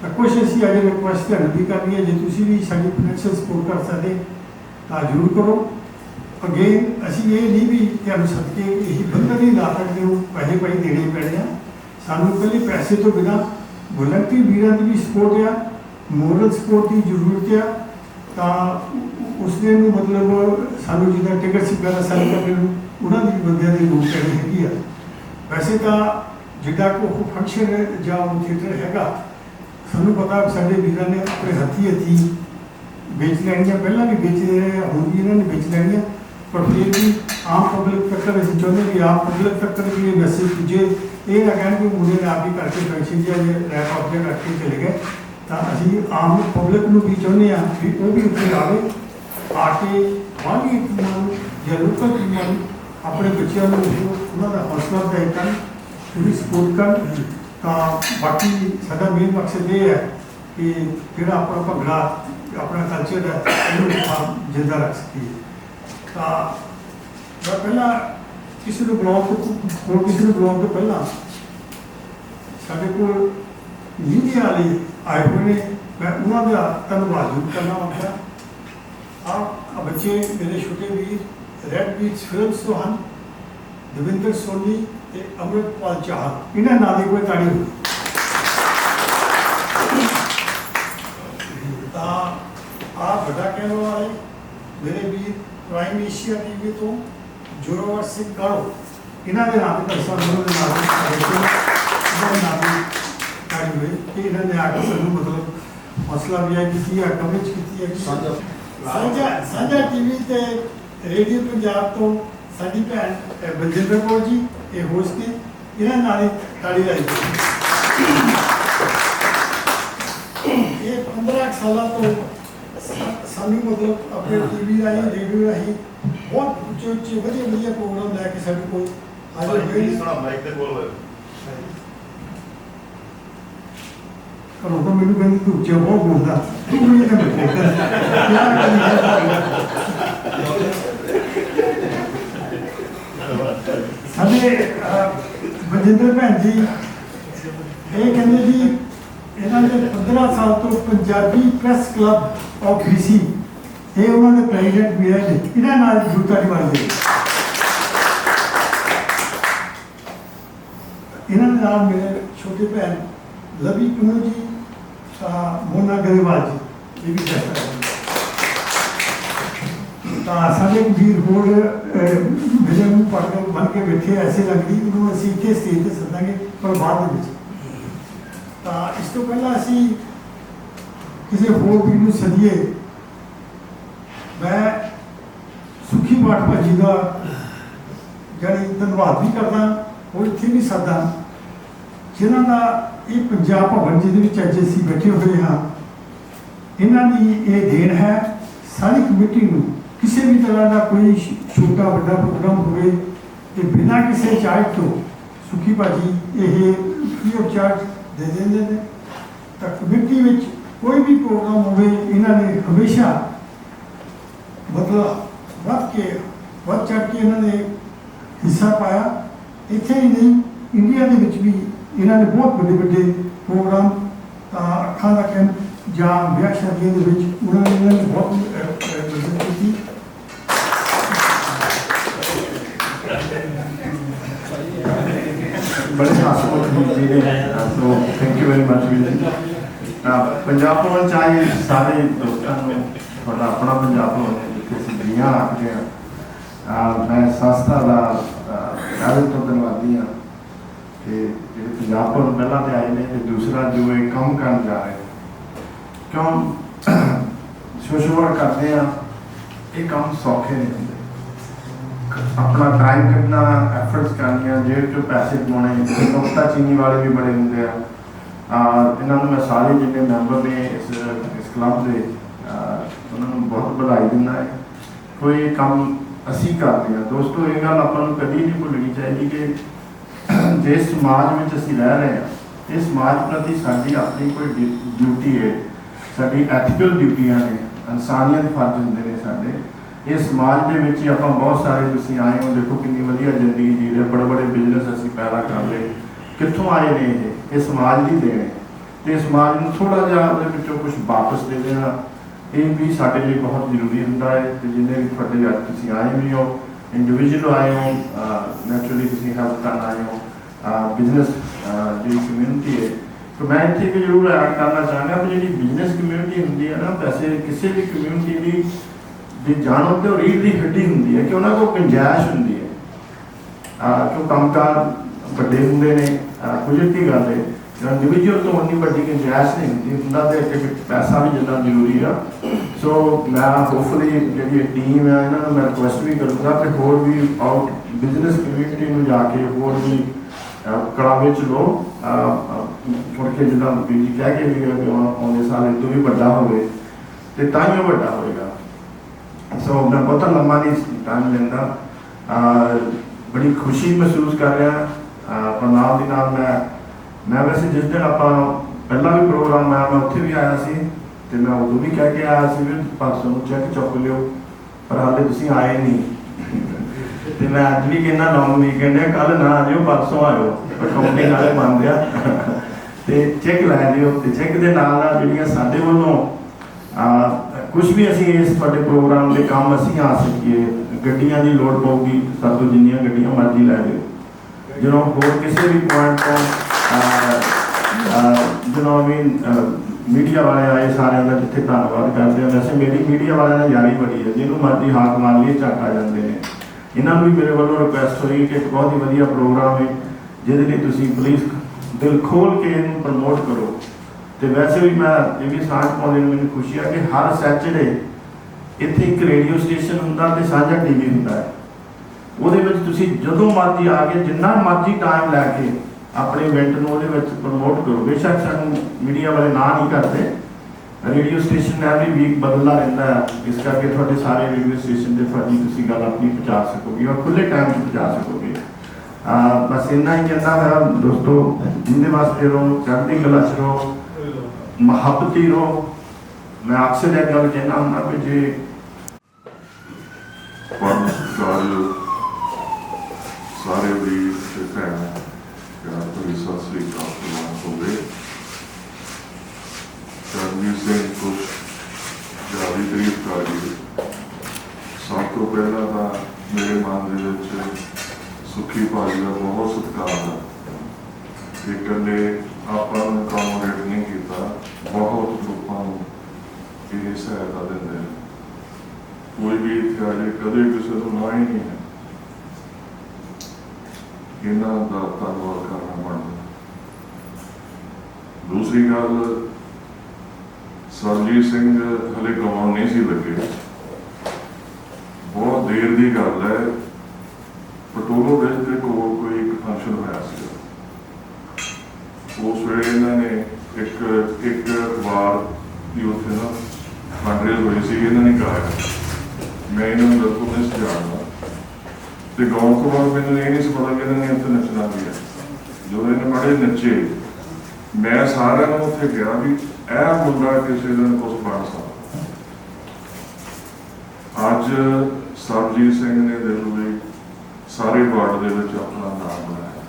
ਤਾਂ ਕੁਛ ਅਸੀਂ ਅੱਜ ਰਿਕੁਐਸਟ ਤੁਹਾਨੂੰ ਵੀ ਕਰਨੀ ਹੈ, ਜੇ ਤੁਸੀਂ ਵੀ ਸਾਡੀ ਫਾਈਨੈਂਸ਼ੀਅਲ ਸਪੋਰਟ ਕਰ ਸਕਦੇ ਤਾਂ ਜ਼ਰੂਰ ਕਰੋ। ਅਗੇਨ ਅਸੀਂ ਇਹ ਨਹੀਂ ਵੀ ਤੁਹਾਨੂੰ ਸਦਕੇ ਇਹੀ ਬੰਦਾ ਨਹੀਂ ਲਾ ਸਕਦੇ ਹੋ, ਪੈਸੇ ਦੇਣੇ ਪੈਣੇ ਆ। ਸਾਨੂੰ ਪਹਿਲੇ ਪੈਸੇ ਤੋਂ ਬਿਨਾਂ ਵਲੰਟਰੀ ਵੀਰਾਂ ਦੀ ਵੀ ਸਪੋਰਟ ਆ, ਮੋਰਲ ਸਪੋਰਟ ਦੀ ਜ਼ਰੂਰਤ ਆ। ਤਾਂ ਉਸ ਦੇ ਨੂੰ ਮਤਲਬ ਸਾਨੂੰ ਜਿੱਦਾਂ ਟਿਕਟ ਵਗੈਰਾ ਸੈਲ ਕਰਦੇ ਨੂੰ ਉਹਨਾਂ ਦੀ ਬੰਦਿਆਂ ਦੀ ਲੋੜ ਪੈਣੀ ਹੈਗੀ ਆ। ਵੈਸੇ ਤਾਂ ਜਿੱਦਾਂ ਉਹ ਫੰਕਸ਼ਨ ਜਾਂ ਉਹ ਥੀਏਟਰ ਹੈਗਾ, ਸਾਨੂੰ ਪਤਾ ਸਾਡੇ ਵੀਰਾਂ ਨੇ ਆਪਣੇ ਹੱਥੀਂ ਵੇਚ ਲੈਣੀਆਂ, ਪਹਿਲਾਂ ਵੀ ਵੇਚਦੇ ਰਹੇ, ਹੁਣ ਵੀ ਇਹਨਾਂ ਨੇ ਵੇਚ ਲੈਣੀਆਂ। ਪਰ ਫਿਰ ਵੀ ਆਮ ਪਬਲਿਕ ਤੱਕ ਅਸੀਂ ਚਾਹੁੰਦੇ ਵੀ ਆਮ ਪਬਲਿਕ ਤੱਕ ਵੀ ਇਹ ਮੈਸੇਜ ਪੁੱਜੇ। ਇਹ ਨਾ ਕਹਿਣ ਕਿ ਮੁੰਡੇ ਨੇ ਆਪ ਹੀ ਕਰਕੇ ਫੰਕਸ਼ਨ ਜਿਹਾ ਰੈਪ ਆਪ ਜਿਹਾ ਕਰਕੇ ਚਲੇ ਗਏ। ਤਾਂ ਅਸੀਂ ਆਮ ਪਬਲਿਕ ਨੂੰ ਵੀ ਚਾਹੁੰਦੇ ਹਾਂ ਵੀ ਉਹ ਵੀ ਉੱਥੇ ਆਵੇ, ਆ ਕੇ ਬਾਹਰਲੀਆਂ ਟੀਮਾਂ ਨੂੰ ਜਾਂ ਲੋਕਲ ਟੀਮਾਂ ਨੂੰ ਆਪਣੇ ਬੱਚਿਆਂ ਨੂੰ ਉਹਨਾਂ ਦਾ ਹੌਸਲਾ ਅਫਜ਼ਾਈ ਕਰਨ, ਪੂਰੀ ਸਪੋਰਟ ਕਰਨ। ਤਾਂ ਬਾਕੀ ਸਾਡਾ ਮੇਨ ਮਕਸਦ ਇਹ ਹੈ ਕਿ ਜਿਹੜਾ ਆਪਣਾ ਭੰਗੜਾ ਆਪਣਾ ਕਲਚਰ ਹੈ ਇਹਨੂੰ ਆਪਾਂ ਜਿੰਦਾ ਰੱਖ ਸਕੀਏ। ਤਾਂ ਮੈਂ ਪਹਿਲਾਂ ਕਿਸੇ ਨੂੰ ਬੁਲਾਉਣ ਤੋਂ ਪਹਿਲਾਂ ਸਾਡੇ ਕੋਲ ਮੀਡੀਆ ਵਾਲੇ ਆਏ ਹੋਏ ਨੇ, ਮੈਂ ਉਹਨਾਂ ਦਾ ਧੰਨਵਾਦ ਜ਼ਰੂਰ ਕਰਨਾ ਚਾਹੁੰਦਾ। ਆ ਬੱਚੇ ਮੇਰੇ ਛੋਟੇ ਵੀਰ ਰੈਡ ਬੀਚ ਫਿਲਮਸ ਤੋਂ ਹਨ, ਦਵਿੰਦਰ ਸੋਨੀ ਤੇ ਅੰਮ੍ਰਿਤਪਾਲ ਚਾਹਲ, ਇਹਨਾਂ ਨਾਂ ਦੀ ਕੋਈ ਤਾੜੀ ਹੋਈ। ਤਾਂ ਆ ਵੱਡਾ ਕਹਿਣ ਵਾਲੇ ਮੇਰੇ ਵੀਰ ਪ੍ਰਾਈਮ ਏਸ਼ੀਆ ਟੀਵੀ ਤੋਂ ਜੋਰਾਵਰ ਸਿੰਘ ਕਾਲੋ, ਇਹਨਾਂ ਦੇ ਨਾਮ ਤੇ ਦਰਸ਼ਕਾਂ ਨੂੰ ਦੇ ਨਾਲ ਤਾੜੀ ਹੋਈ ਕਿ ਇਹਨਾਂ ਨੇ ਆ ਕੇ ਸਾਨੂੰ ਮਤਲਬ ਹੌਸਲਾ ਵੀ ਕੀਤੀ ਹੈ, ਕਵਰੇਜ ਕੀਤੀ ਹੈ। ਸਾਂਝਾ ਟੀਵੀ ਤੇ ਰੇਡੀਓ ਪੰਜਾਬ ਤੋਂ ਸਾਡੀ ਭੈਣ ਬਲਜਿੰਦਰ ਕੌਰ ਜੀ ਇਹ ਹੋਸਟ ਨੇ, ਇਹਨਾਂ ਨਾਲ ਹੀ ਤਾੜੀ ਲਾਈ। ਇਹ 15 ਸਾਲਾਂ ਤੋਂ ਸਾਨੂੰ ਮਤਲਬ ਆਪਣੇ ਟੀਵੀ ਰਾਹੀਂ ਰੇਡੀਓ ਰਾਹੀਂ ਬਹੁਤ ਉੱਚੇ ਵਧੀਆ ਪ੍ਰੋਗਰਾਮ ਲੈ ਕੇ ਸਾਡੇ ਕੋਲ ਆਏ ਹੋਏ ਨੇ। ਘਰੋਂ ਤਾਂ ਮੈਨੂੰ ਕਹਿੰਦੀ ਤੂੰ ਉੱਚਾ ਬਹੁਤ ਬੋਲਦਾ, ਤੂੰ ਵੀ ਇਹ ਸਾਡੇ ਬਲਜਿੰਦਰ ਭੈਣ ਜੀ ਇਹ ਕਹਿੰਦੇ ਜੀ ਇਹਨਾਂ ਦੇ 15 ਸਾਲ ਤੋਂ Punjabi press club of BC ਇਹ ਉਹਨਾਂ ਦੇ ਪ੍ਰੈਜ਼ੀਡੈਂਟ ਵੀ ਰਹੇ ਨੇ, ਇਹਨਾਂ ਨਾਲ ਜੁੱਤਾ ਦੀ ਮਾਰਦੇ। ਇਹਨਾਂ ਦੇ ਨਾਲ ਮੇਰੇ ਛੋਟੇ ਭੈਣ ਲਵੀ ਕੁਨੂ ਜੀ, ਮੋਨਾ ਗਰੇਵਾਲ ਜੀ, ਇਹ ਵੀ ਸਹਿਯੋਗ ਤਾਂ ਸਾਡੇ ਵੀਰ ਹੋਰ ਮੇਰੇ ਨੂੰ ਪੜ੍ਹ ਕੇ ਬਣ ਕੇ ਬੈਠੇ ਐਸੇ ਲੱਗਦੀ ਉਹਨੂੰ ਅਸੀਂ ਇੱਥੇ ਸਟੇਜ 'ਤੇ ਸੱਦਾਂਗੇ, ਪਰ ਬਾਅਦ ਦੇ ਵਿੱਚ। ਤਾਂ ਇਸ ਤੋਂ ਪਹਿਲਾਂ ਅਸੀਂ ਕਿਸੇ ਹੋਰ ਵੀਰ ਨੂੰ ਸੱਦੀਏ। ਮੈਂ ਸੁਖੀ ਬਾਟ ਭਾਜੀ ਦਾ ਜਿਹੜੀ ਧੰਨਵਾਦ ਵੀ ਕਰਦਾ, ਉਹ ਇੱਥੇ ਵੀ ਸੱਦਾ ਜਿਨ੍ਹਾਂ ਦਾ ਇਹ ਪੰਜਾਬ ਭਵਨ ਜਿਹਦੇ ਵਿੱਚ ਅੱਜ ਅਸੀਂ ਬੈਠੇ ਹੋਏ ਹਾਂ, ਇਹਨਾਂ ਦੀ ਇਹ ਦੇਣ ਹੈ। ਸਾਰੀ ਕਮੇਟੀ ਨੂੰ ਕਿਸੇ ਵੀ ਤਰ੍ਹਾਂ ਦਾ ਕੋਈ ਛੋਟਾ ਵੱਡਾ ਪ੍ਰੋਗਰਾਮ ਹੋਵੇ ਤੇ ਬਿਨਾਂ ਕਿਸੇ ਚਾਰਜ ਤੋਂ ਸੁਖੀ ਭਾਜੀ ਇਹ ਫ੍ਰੀ ਆਫ ਚਾਰਜ ਦੇ ਦਿੰਦੇ ਨੇ। ਤਾਂ ਕਮੇਟੀ ਵਿੱਚ ਕੋਈ ਵੀ ਪ੍ਰੋਗਰਾਮ ਹੋਵੇ ਇਹਨਾਂ ਨੇ ਹਮੇਸ਼ਾ ਮਤਲਬ ਵੱਧ ਚੜ੍ਹ ਕੇ ਇਹਨਾਂ ਨੇ ਹਿੱਸਾ ਪਾਇਆ। ਇੱਥੇ ਹੀ ਨਹੀਂ, ਇੰਡੀਆ ਦੇ ਵਿੱਚ ਵੀ ਇਹਨਾਂ ਨੇ ਬਹੁਤ ਵੱਡੇ ਪ੍ਰੋਗਰਾਮ ਅੱਖਾਂ ਦਾ ਕੈਂਪ ਜਾਂ ਵਿਆਹ ਸ਼ਾਦੀਆਂ ਦੇ ਵਿੱਚ ਉਹਨਾਂ ਨੇ ਬਹੁਤ ਮਦਦ ਕੀਤੀ। बड़े हास्यमय जी ने, तो thank you very much Veer ji. Punjab भवन चाहे सारे दोस्तों को अपना पंजाब भवन जिसे दुनिया आखते हैं, मैं संस्था का पहले तो धन्यवादी हाँ कि जो पंजाब भवन पहला तो आए ने, दूसरा जो ये काम कर जा रहे क्यों शोर करते हैं, ये काम सौखे नहीं होंगे। अपना टाइम कटना, एफर्ट्स करनिया, जेब चो पैसे कमाने, नुकता चीनी वाले भी बड़े होंगे। इन्होंने मैं सारे जिन्हें मैंबर ने इस क्लब के उन्होंने बहुत बधाई देना है। कोई काम असी करते हैं दोस्तों, ये गल अपन कभी नहीं भुलनी चाहिए कि जिस समाज में असी रह रहे हैं, इस समाज प्रति साड़ी अपनी कोई ड्यूटी है, साड़ी एथिकल ड्यूटियाँ ने, इंसानियत फर्ज होंगे ने साडे। इस समाज के विच आप बहुत सारे तुसीं आए हो, देखो कितनी वधिया जिंदगी जी रहे, बड़े बड़े बिजनेस असीं पैदा कर ले, कित्थों आए ने ये समाज की देन है। तो समाज में थोड़ा जिहा उहदे विचों कुछ वापस दे देना, ये भी साडे लई बहुत जरूरी हुंदा है। तो जिन्ने भी तुहाडे अज तुसीं आए भी हो, इंडिविजुअल आए हो, नैचुरली तुसीं हेल्प करन आए हो, बिजनेस जी कम्यूनिटी है। तो मैं इत्थे एक जरूर ऐड करना चाहना कि जी बिजनेस कम्यूनिटी हुंदी है ना, वैसे किसी भी कम्यूनिटी की जी जानो तो रीढ़ की हड्डी होंगी है कि उन्होंने को गुंजाइश होंगी है क्यों कामकार बड़े होंगे ने, कुदरती गल है इंडिविजुअल तो उन्नी बड़ी गुंजाइश नहीं होंगी, उन्होंने पैसा भी जितना जरूरी है। सो मैं होपफुली जी टीम है इन्होंने मैं रिक्वेस्ट भी करूँगा कि होर भी आउट बिजनेस कम्यूनिटी में जाके होर भी कड़ावे च लो, मुड़ के जिदा बीर जी कह के भी आने साल इस तो भी बड़ा हो तो ताइयों बड़ा होएगा। सो मैं बहुत लम्बा नहीं टाइम लेंदा, बड़ी खुशी महसूस कर रहा। पर नाल दी नाल मैं मैं वैसे जिस दिन आप पहला भी प्रोग्राम आया मैं उत्थे भी आया सी ते मैं उदों भी कह के आया सी भी परसों चैक चुक लियो, पर हाले तुसीं आए नहीं। ते मैं अज भी कहना लॉन्ग वीकेंड है, कल ना आ जाओ परसों आयो, अकाउंटिंग वाले बन गया ते चैक लै लियो। ते चैक दे नाल जिहड़ियां साडे वल्लों कुछ भी असीं इस तुहाडे प्रोग्राम दे काम असीं आ सकीए, गड्डियां दी लोड़ पऊगी सातों जिन्नियां गड्डियां मर्जी लै लियो। जो होर किसी भी पॉइंट तो जो मीडिया वाले आए सारे का जिथे धन्यवाद करते हैं। वैसे मेरी मीडिया वाले ने यारी बड़ी है, जिन्होंने मर्जी हाथ मार लिए झक आ जाते हैं। इन्होंने भी मेरे वालों रिक्वेस्ट हुई कि एक बहुत ही वधिया प्रोग्राम है जिहदे लई तुसीं प्लीज़ दिल खोल के इन्हूं प्रमोट करो। तो वैसे भी मैं ये भी सांझ पाउंदे मैनूं खुशी है कि हर सैटरडे इत्थे एक रेडियो स्टेशन हुंदा ते साझा टीवी हुंदा है, ਉਹਦੇ ਵਿੱਚ ਤੁਸੀਂ ਜਦੋਂ ਮਰਜ਼ੀ ਆ ਕੇ ਜਿੰਨਾ ਮਰਜ਼ੀ ਟਾਈਮ ਲੈ ਕੇ ਆਪਣੇ ਇਵੈਂਟ ਨੂੰ ਉਹਦੇ ਵਿੱਚ ਪ੍ਰਮੋਟ ਕਰੋ। ਬੇਸ਼ੱਕ ਸਾਨੂੰ ਮੀਡੀਆ ਵਾਲੇ ਨਾ ਨਹੀਂ ਕਰਦੇ, ਰੇਡੀਓ ਸਟੇਸ਼ਨ ਐਵਰੀ ਵੀਕ ਬਦਲਦਾ ਰਹਿੰਦਾ ਹੈ, ਇਸ ਕਰਕੇ ਤੁਹਾਡੇ ਸਾਰੇ ਰੇਡੀਓ ਸਟੇਸ਼ਨ ਦੇ ਤੁਹਾਡੀ ਤੁਸੀਂ ਗੱਲ ਆਪਣੀ ਪਹੁੰਚਾ ਸਕੋਗੇ ਔਰ ਖੁੱਲੇ ਟਾਈਮ 'ਚ ਪਹੁੰਚਾ ਸਕੋਗੇ। ਬਸ ਇੰਨਾ ਹੀ ਕਹਿੰਦਾ ਮੇਰਾ ਦੋਸਤੋ, ਜਿੰਦੇ ਵਾਸਤੇ ਰਹੋ, ਚੜ੍ਹਦੀ ਕਲਾ 'ਚ ਰਹੋ, ਮੁਹੱਬਤੀ ਰਹੋ। ਮੈਂ ਅਕਸਰ ਇਹ ਗੱਲ ਕਹਿੰਦਾ ਹੁੰਦਾ ਕਿ ਜੇ सारे वीर ते भैन प्यार भरी सत श्री अकाल प्रवान होवे। चरणजीत सिंह कुछ जारी तारीफ कर गए। सब तो पहला तो मेरे मन के सुखी भाजी का बहुत सत्कार है। एक कले आपा अकोमोडेट नहीं किया, बहुत लोगों को ये सहायता देंगे। कोई भी इतने अजे कदे किसी को ना ही नहीं है, इन्हों का धन्यवाद करना बनता। दूसरी गल, सरजीत सिंह हले गवाउण नहीं सी लगे, बहुत देर की गल है। पटोलो के कोल कोई एक फंक्शन होया सी, उस वेले इन्होंने एक अखबार की उत्थे ना फंडरेज हुई सी, इन्होंने गाया। मैं इन्होंने बिल्कुल नहीं जानता, तो गाउन तो बाद मैंने ये नहीं पता कि इन्होंने उत्थे नचना भी है। जो इन्हें बड़े नचे, मैं सारे उत्थे गया भी यह मुंडा किसी दिन कुछ बन सकता। अज सरजीत सिंह ने दिल में सारे वार्ड के अपना नाम बनाया।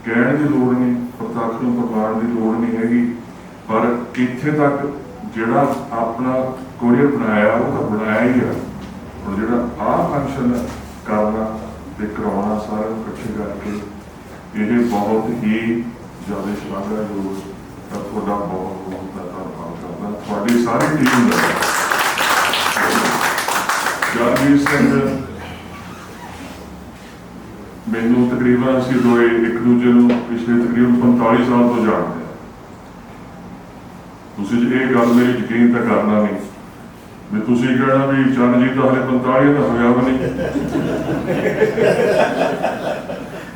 कहने की लोड़ नहीं, प्रत्यक्ष में प्रमाण की लोड़ नहीं हैगी, पर इत्थे तक जिहड़ा अपना कोरियर बनाया वो तो बनाया ही है। और जो फंक्शन करना ते करवाना सारे इकट्ठे करके ये बहुत ही ज़्यादा शलाघायोग। थोड़ा बहुत बहुत मैं धन्यवाद करता थोड़ी सारी टीम का। जगजीत सिंह मैनू तकरीबन असीं दोए एक दूजे को पिछले तकरीबन 45 साल तो जानते हैं। तुसीं ये गल मेरी यकीन तो करना नहीं भी तुसीं कहना भी चरणजीत तो हले 45 का होया भी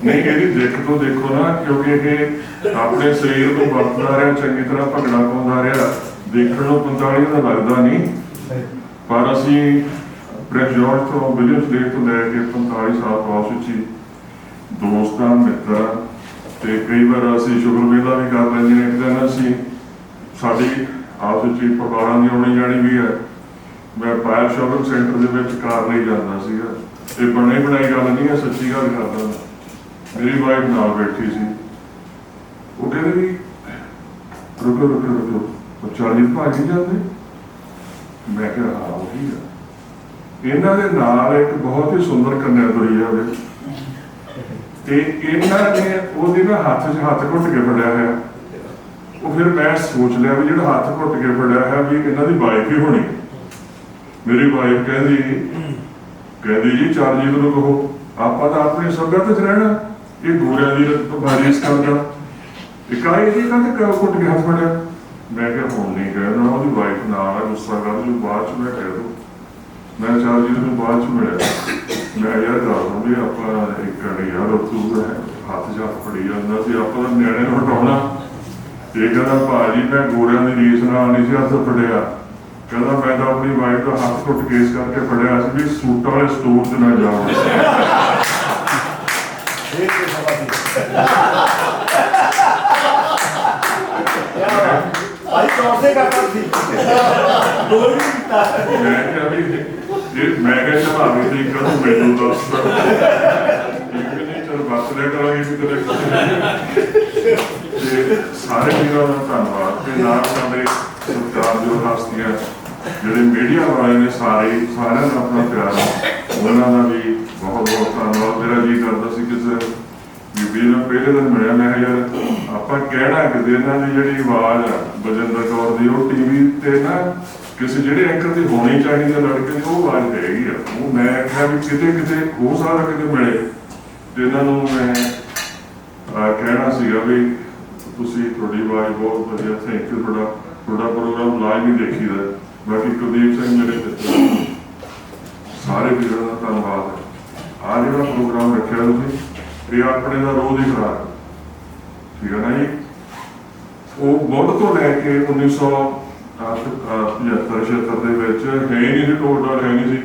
नहीं। ये देख तो देखो ना, क्योंकि ये अपने शरीर को वरतदा रहा, चंगी तरह भंगड़ा पाउंदा रहा, देखने को 45 का लगता नहीं, पर असीं प्रिंस जॉर्ज तो विलियम्स डे तो लैके 45 साल पास विच दोस्त मित्र ते कई बार असीं शुगर मेला भी कर लैंदे। एक दिन असीं साडी आपस विच पकौड़ां दी आउणी जाणी भी है। मैं पायल शॉपिंग सेंटर के कार नहीं जाता सीगा, ये बनी बनाई गल नहीं है, सच्ची गल करदा। मेरी वाइफ नाल बैठी सी, वो कहते भी रुको रुको रुको तो 40 भाग नहीं जाते। मैं कहा हाँ वही है। इन्हां दे नाल एक बहुत ही सुंदर कन्या तुरी है, इन्हां ने ओहदे ना हाथ च हाथ घुट के फड़िया है। वो फिर मैं सोच लिया भी जो हाथ घुट के फड़िया है भी इन्हां दी वाइफ ही होनी। मेरी वाइफ कहती जी चरणजीत को कहो आप तो अपनी सभ्यता च रहना, ये गोरिया की बारिश करता इकाई जी कहते घुट के हाथ फड़िया। मैं क्या फोन नहीं कहना, वो वाइफ ना गुस्सा कर जो बाद मैं कह दो। मैं चरणजीत को बाद च मिलिया, मैं यार दस दूँ भी आप एक यार तू हाथ च हाथ फड़ी जाता सी, आप न्याणे हटाना। ये कहना भाजी मैं गोरिया की रीस नाल नहीं सी हथ फड़िया, कहता मैं तो अपनी वाइफ का हाथ घुट केस करके फड़िया भी सूटा वाले स्टोर से ना जाओ। 1.5 से सवा दी भाई चौथे का कम थी गोल भी किया मैं क्या भी ये मैं क्या चला रही थी करूँ मैं तो नहीं चल बात ले करेंगे इसी तरह ਤੇ ਸਾਰੇ ਵੀਰਾਂ ਦਾ ਧੰਨਵਾਦ ਤੇ ਨਾਲ ਸਾਡੇ ਸਤਿਕਾਰਯੋਗ ਹਸਤੀਆਂ ਜਿਹੜੇ ਮੀਡੀਆ ਵਾਲੇ ਨੇ ਸਾਰਿਆਂ ਦਾ ਆਪਣਾ ਪਿਆਰ ਉਹਨਾਂ ਦਾ ਵੀ ਬਹੁਤ ਬਹੁਤ ਧੰਨਵਾਦ। ਮੇਰਾ ਜੀ ਕਰਦਾ ਸੀ ਕਿਸੇ ਬੀਬੀ ਨੂੰ ਪਹਿਲੇ ਦਿਨ ਮਿਲਿਆ ਮੈਂ ਕਿਹਾ ਯਾਰ ਆਪਾਂ ਕਹਿਣਾ ਕਿ ਇਹਨਾਂ ਦੀ ਜਿਹੜੀ ਆਵਾਜ਼ ਆ ਬਲਜਿੰਦਰ ਕੌਰ ਦੀ ਉਹ ਟੀਵੀ ਤੇ ਨਾ ਕਿਸੇ ਜਿਹੜੇ ਐਂਕਰ ਦੀ ਹੋਣੀ ਚਾਹੀਦੀ ਹੈ ਲੜਕੇ ਦੀ ਉਹ ਆਵਾਜ਼ ਹੈਗੀ ਆ। ਉਹ ਮੈਂ ਕਿਹਾ ਵੀ ਕਿਤੇ ਕਿਤੇ ਹੋ ਸਕਦਾ ਕਿਤੇ ਮਿਲੇ ਤੇ ਇਹਨਾਂ ਨੂੰ ਮੈਂ ਕਹਿਣਾ ਸੀਗਾ ਵੀ ਤੁਸੀਂ ਤੁਹਾਡੀ ਆਵਾਜ਼ ਬਹੁਤ ਵਧੀਆ ਥੈਂਕ ਯੂ ਤੁਹਾਡਾ ਪ੍ਰੋਗਰਾਮ ਲਾਈਵ ਹੀ ਦੇਖੀਦਾ। ਬਾਕੀ ਕੁਲਦੀਪ ਸਿੰਘ ਮੇਰੇ ਮਿੱਤਰ ਸਾਰੇ ਵੀਰਾਂ ਦਾ ਧੰਨਵਾਦ। ਆਹ ਜਿਹੜਾ ਪ੍ਰੋਗਰਾਮ ਰੱਖਿਆ ਤੁਸੀਂ ਇਹ ਆਪਣੇ ਦਾ ਰੋਜ਼ ਹੀ ਖਰਾਬ ਠੀਕ ਹੈ ਨਾ ਜੀ। ਉਹ ਮੁੱਢ ਤੋਂ ਲੈ ਕੇ 1975-76 ਦੇ ਵਿੱਚ ਹੈ ਨਹੀਂ ਸੀ ਟੋਟਲ ਹੈ ਨਹੀਂ ਸੀ।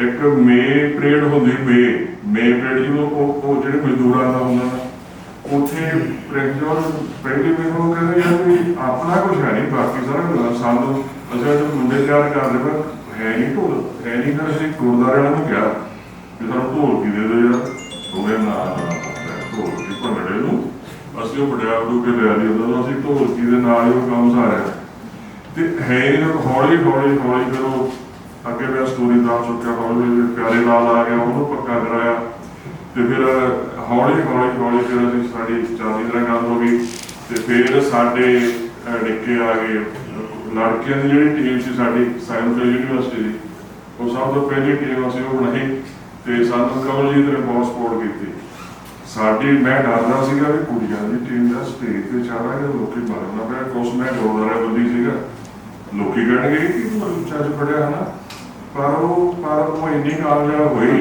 ਇੱਕ ਮੇ ਪਰੇਡ ਹੁੰਦੀ ਮੇ ਪਰੇਡ ਜਿਹਨੂੰ ਉਹ ਜਿਹੜੇ ਮਜ਼ਦੂਰਾਂ ਦਾ ਹੁੰਦਾ ਉੱਥੇ ਪ੍ਰੈਕਟਿਸ ਪਹਿਲੀ ਮੈਨੂੰ ਕਹਿੰਦੇ ਯਾਰ ਵੀ ਆਪਣਾ ਕੁਛ ਹੈ ਨਹੀਂ ਬਾਕੀ ਸਾਰਾ ਸਾਨੂੰ ਅਸੀਂ ਮੁੰਡੇ ਤਿਆਰ ਕਰ ਰਹੇ ਪਰ ਹੈ ਨਹੀਂ ਢੋਲ ਹੈ ਨਹੀਂ ਫਿਰ ਅਸੀਂ ਗੁਰਦੁਆਰੇ ਵਾਲਿਆਂ ਨੂੰ ਕਿਹਾ ਵੀ ਸਾਨੂੰ ਢੋਲਕੀ ਦੇ ਦਿਓ ਯਾਰ ਹੋਵੇ ਨਾ ਢੋਲਕੀ ਭੰਗੜੇ ਨੂੰ ਅਸੀਂ ਉਹ ਵਡਿਆ ਵਡੂ ਕੇ ਲਿਆ ਦੀ ਉਹਨਾਂ ਨੂੰ ਅਸੀਂ ਢੋਲਕੀ ਦੇ ਨਾਲ ਹੀ ਉਹ ਕੰਮ ਸਾਰਿਆ ਤੇ ਹੈ ਹੌਲੀ ਹੌਲੀ ਹੌਲੀ ਫਿਰ ਉਹ ਅੱਗੇ ਮੈਂ ਸਟੋਰੀ ਦੱਸ ਚੁੱਕਿਆ ਹੌਲੀ ਪਿਆਰੇ ਲਾਲ ਆ ਗਿਆ ਉਹਨੂੰ ਪੱਕਾ ਕਰਾਇਆ ਤੇ ਫਿਰ ਹੌਲੀ ਫਿਰ ਅਸੀਂ ਸਾਡੀ ਚਾਲੀ ਤਰ੍ਹਾਂ ਗੱਲ ਹੋ ਗਈ ਤੇ ਫਿਰ ਸਾਡੇ ਡਿੱਕੇ ਆ ਗਏ ਲੜਕਿਆਂ ਦੀ ਜਿਹੜੀ ਟੀਮ ਸੀ ਸਾਡੀ ਸਾਇੰਸ ਯੂਨੀਵਰਸਿਟੀ ਦੀ ਉਹ ਸਭ ਤੋਂ ਪਹਿਲੀ ਟੀਮ ਅਸੀਂ ਉਹ ਬਣਾਈ ਤੇ ਸਾਨੂੰ ਕਮਲਜੀਤ ਨੇ ਬਹੁਤ ਸਪੋਰਟ ਕੀਤੀ ਸਾਡੀ। ਮੈਂ ਡਰਦਾ ਸੀਗਾ ਵੀ ਕੁੜੀਆਂ ਦੀ ਟੀਮ ਦਾ ਸਟੇਜ ਤੇ ਚਾਹਾਂਗੇ ਲੋਕੀ ਮਾਰਨਾ ਪਿਆ ਕੁਛ ਮੈਂ ਗੁਰਦੁਆਰਾ ਬੰਦੀ ਸੀਗਾ ਲੋਕੀ ਕਹਿਣਗੇ ਕਿ ਤੂੰ ਚੱਜ ਫੜਿਆ ਹਨਾ ਪਰ ਉਹ ਇੰਨੀ ਕਾਮਯਾਬ ਹੋਈ।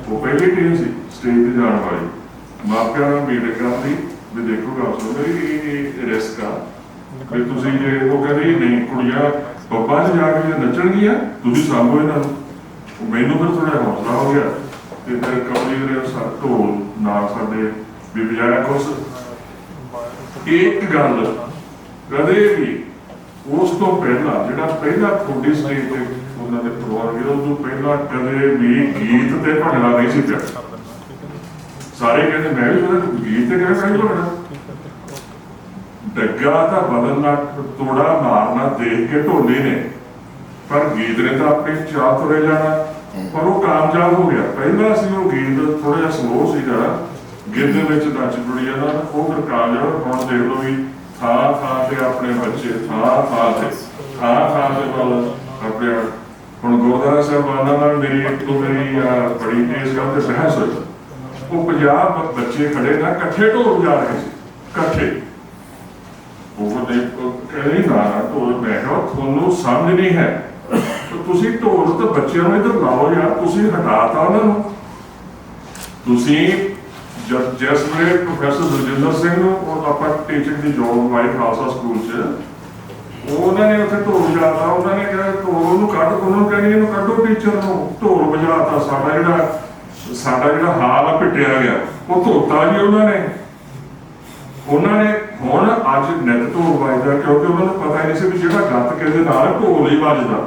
ਉਹ ਪਹਿਲੀ ਟੀਮ ਸੀ ਸਟੇਜ ਤੇ ਜਾਣ ਵਾਲੀ ਮਾਪਿਆਂ ਨਾਲ ਮੀਟਿੰਗ ਕਰਦੀ ਵੀ ਦੇਖੋ ਗੱਲ ਸੁਣੋ ਇਹ ਰਿਸਕ ਆ ਵੀ ਤੁਸੀਂ ਜੇ ਉਹ ਕਹਿੰਦੇ ਨਹੀਂ ਕੁੜੀਆਂ ਬੱਬਾਂ 'ਚ ਜਾ ਕੇ ਨੱਚਣਗੀਆਂ ਤੁਸੀਂ ਸਾਂਭੋ ਇਹਨਾਂ ਨੂੰ। ਮੈਨੂੰ ਫਿਰ ਥੋੜ੍ਹਾ ਹੌਸਲਾ ਹੋ ਗਿਆ ਤੇ ਫਿਰ ਕਮਲੀ ਦੇ ਢੋਲ ਨਾਲ ਸਾਡੇ ਵੀ ਬਜਾਇਆ ਕੁਛ ਇੱਕ ਗੱਲ ਕਦੇ ਵੀ ਉਸ ਤੋਂ ਪਹਿਲਾਂ ਜਿਹੜਾ ਪਹਿਲਾ ਤੁਹਾਡੀ ਸਟੇਜ ਤੇ ਉਹਨਾਂ ਦੇ ਪ੍ਰੋਗਰਾਮ ਜਿਹੜਾ ਉਹ ਤੋਂ ਪਹਿਲਾਂ ਕਦੇ ਵੀ ਗੀਤ ਤੇ ਭੰਗੜਾ ਨਹੀਂ ਸੀ ਪਿਆ। ਸਾਰੇ ਕਹਿੰਦੇ ਮੈਂ ਵੀ ਉਹਦਾ ਗੀਤ ਤੇ ਕਿਵੇਂ ਭੰਗੜਾ ਡੱਗਾ ਤਾਂ ਬਦਲਣਾ ਤੋੜਾ ਮਾਰਨਾ ਦੇਖ ਕੇ ਢੋਲੇ ਨੇ ਪਰ ਗੀਤ ਨੇ ਤਾਂ ਆਪਣੇ ਚਾਹ ਤੁਰੇ ਜਾਣਾ ਪਰ ਉਹ ਕਾਮਯਾਬ ਹੋ ਗਿਆ। ਪਹਿਲਾਂ ਸੀ ਉਹ ਗੀਤ ਥੋੜਾ ਜਿਹਾ ਸਲੋ ਸੀਗਾ ਗਿੱਧ ਦੇ ਵਿੱਚ ਨੱਚ ਟੁੱਟ ਜਾਂਦਾ ਉਹ ਫਿਰ ਕਾਮਯਾਬ। ਹੁਣ ਦੇਖ ਲਓ ਵੀ ਥਾਂ ਤੇ ਆਪਣੇ ਬੱਚੇ ਥਾਂ ਤੇ ਵੱਲ ਆਪਣੇ ਹੁਣ ਗੁਰਦੁਆਰਾ ਸਾਹਿਬਾਨਾਂ ਨਾਲ ਮੇਰੀ ਬੜੀ ਇਸ ਗੱਲ ਤੇ ਬਹਿਸ ਹੋਈ। ਉਹ 50 ਬੱਚੇ ਖੜੇ ਨਾ ਇਕੱਠੇ ਢੋਲ ਵਜਾ ਰਹੇ ਸੀ ਇਕੱਠੇ ਉਹ ਕਹਿੰਦੇ ਨਾ ਢੋਲ ਮੈਂ ਕਿਹਾ ਤੁਹਾਨੂੰ ਸਮਝ ਨਹੀਂ ਹੈ ਤੁਸੀਂ ਢੋਲ ਤਾਂ ਬੱਚਿਆਂ ਨੂੰ ਇੱਧਰ ਲਾਓ ਯਾਰ ਤੁਸੀਂ ਹਟਾਤਾ ਉਹਨਾਂ ਨੂੰ। ਤੁਸੀਂ ਜਿਸ ਵੇਲੇ ਪ੍ਰੋਫੈਸਰ ਬਲਜਿੰਦਰ ਸਿੰਘ ਨੂੰ ਆਪਾਂ ਟੀਚਿੰਗ ਦੀ ਜੋਬ ਵਾਈ ਖਾਲਸਾ ਸਕੂਲ 'ਚ ਉਹਨਾਂ ਨੇ ਉੱਥੇ ਢੋਲ ਵਜਾਤਾ ਉਹਨਾਂ ਨੇ ਕਿਹਾ ਢੋਲ ਨੂੰ ਕੱਢ ਉਹਨੂੰ ਕਹਿੰਦੇ ਇਹਨੂੰ ਕੱਢੋ ਟੀਚਰ ਨੂੰ ਢੋਲ ਵਜਾਤਾ ਸਾਡਾ ਜਿਹੜਾ ਹਾਲ ਆ ਪਿੱਟਿਆ ਗਿਆ ਉਹ ਧੋਤਾ ਜੀ ਉਹਨਾਂ ਨੇ ਹੁਣ ਅੱਜ ਨਿੱਤ ਢੋਲ ਵੱਜਦਾ ਕਿਉਂਕਿ ਉਹਨਾਂ ਨੂੰ ਪਤਾ ਨਹੀਂ ਸੀ ਵੀ ਜਿਹੜਾ ਗੱਤਕੇ ਦੇ ਨਾਲ ਢੋਲ ਹੀ ਵੱਜਦਾ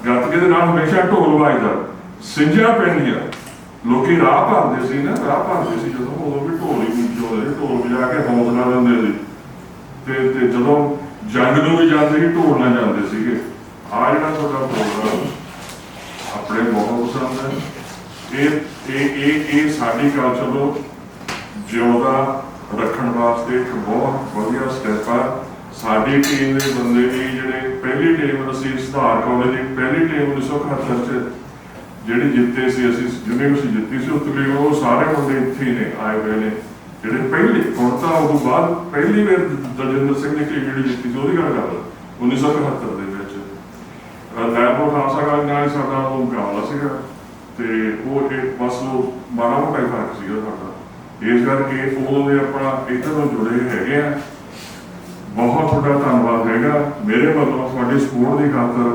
ਗੱਤਕੇ ਦੇ ਨਾਲ ਹਮੇਸ਼ਾ ਢੋਲ ਵੱਜਦਾ ਸਿੰਝਾਂ ਪੈਂਦੀਆਂ ਲੋਕੀ ਰਾਹ ਭਰਦੇ ਸੀ ਜਦੋਂ ਉਦੋਂ ਵੀ ਢੋਲ ਹੀ ਢੋਲ ਵਜਾ ਕੇ ਹੌਸਲਾ ਦਿੰਦੇ ਸੀ ਤੇ ਜਦੋਂ ਜੰਗ ਨੂੰ ਵੀ ਜਾਂਦੇ ਸੀ ਢੋਲ ਨਾਲ ਜਾਂਦੇ ਸੀਗੇ। ਆਹ ਜਿਹੜਾ ਤੁਹਾਡਾ ਪ੍ਰੋਗਰਾਮ ਆਪਣੇ ਬਹੁਤ ਪਸੰਦ ਹੈ ਇਹ ਸਾਡੀ ਕਲਚਰ ਨੂੰ ਜਿਉਂਦਾ ਰੱਖਣ ਵਾਸਤੇ ਇੱਕ ਬਹੁਤ ਵਧੀਆ ਸਟੈਪ ਆ। ਸਾਡੀ ਟੀਮ ਦੇ ਬੰਦੇ ਵੀ ਜਿਹੜੇ ਪਹਿਲੀ ਟੀਮ ਅਸੀਂ ਸੁਧਾਰ ਕਾਲਜ ਦੀ ਪਹਿਲੀ ਟੀਮ 1971 'ਚ ਜਿਹੜੀ ਜਿੱਤੇ ਸੀ ਅਸੀਂ ਯੂਨੀਵਰਸਿਟੀ ਜਿੱਤੀ ਸੀ ਉਹ ਤਕਰੀਬਨ ਉਹ ਸਾਰੇ ਮੁੰਡੇ ਇੱਥੇ ਨੇ ਆਏ ਹੋਏ ਨੇ ਜਿਹੜੇ ਪਹਿਲੇ ਹੁਣ ਤਾਂ ਉਦੋਂ ਬਾਅਦ ਪਹਿਲੀ ਵਾਰ ਦਲਜਿੰਦਰ ਸਿੰਘ ਨੇ ਜਿਹੜੀ ਜਿੱਤੀ ਸੀ ਉਹਦੀ ਗੱਲ ਕਰਦਾ 1971 ਦੇ ਵਿੱਚ ਲੈਬੋ ਖਾਲਸਾ ਕਾਲਜ ਨਾਲ ਸਾਡਾ ਉਹ ਮੁਕਾਬਲਾ ਸੀਗਾ ਤੇ ਉਹ ਬਸ ਉਹ ਮਾੜਾ ਮੋਟਾ ਹੀ ਫਰਕ ਸੀਗਾ ਸਾਡਾ ਇਸ ਕਰਕੇ ਉਦੋਂ ਦੇ ਆਪਣਾ ਇੱਧਰ ਨੂੰ ਜੁੜੇ ਹੈਗੇ ਆ। ਬਹੁਤ ਤੁਹਾਡਾ ਧੰਨਵਾਦ ਹੈਗਾ ਮੇਰੇ ਵੱਲੋਂ ਤੁਹਾਡੀ ਸਪੋਰਟ ਦੀ ਖਾਤਰ।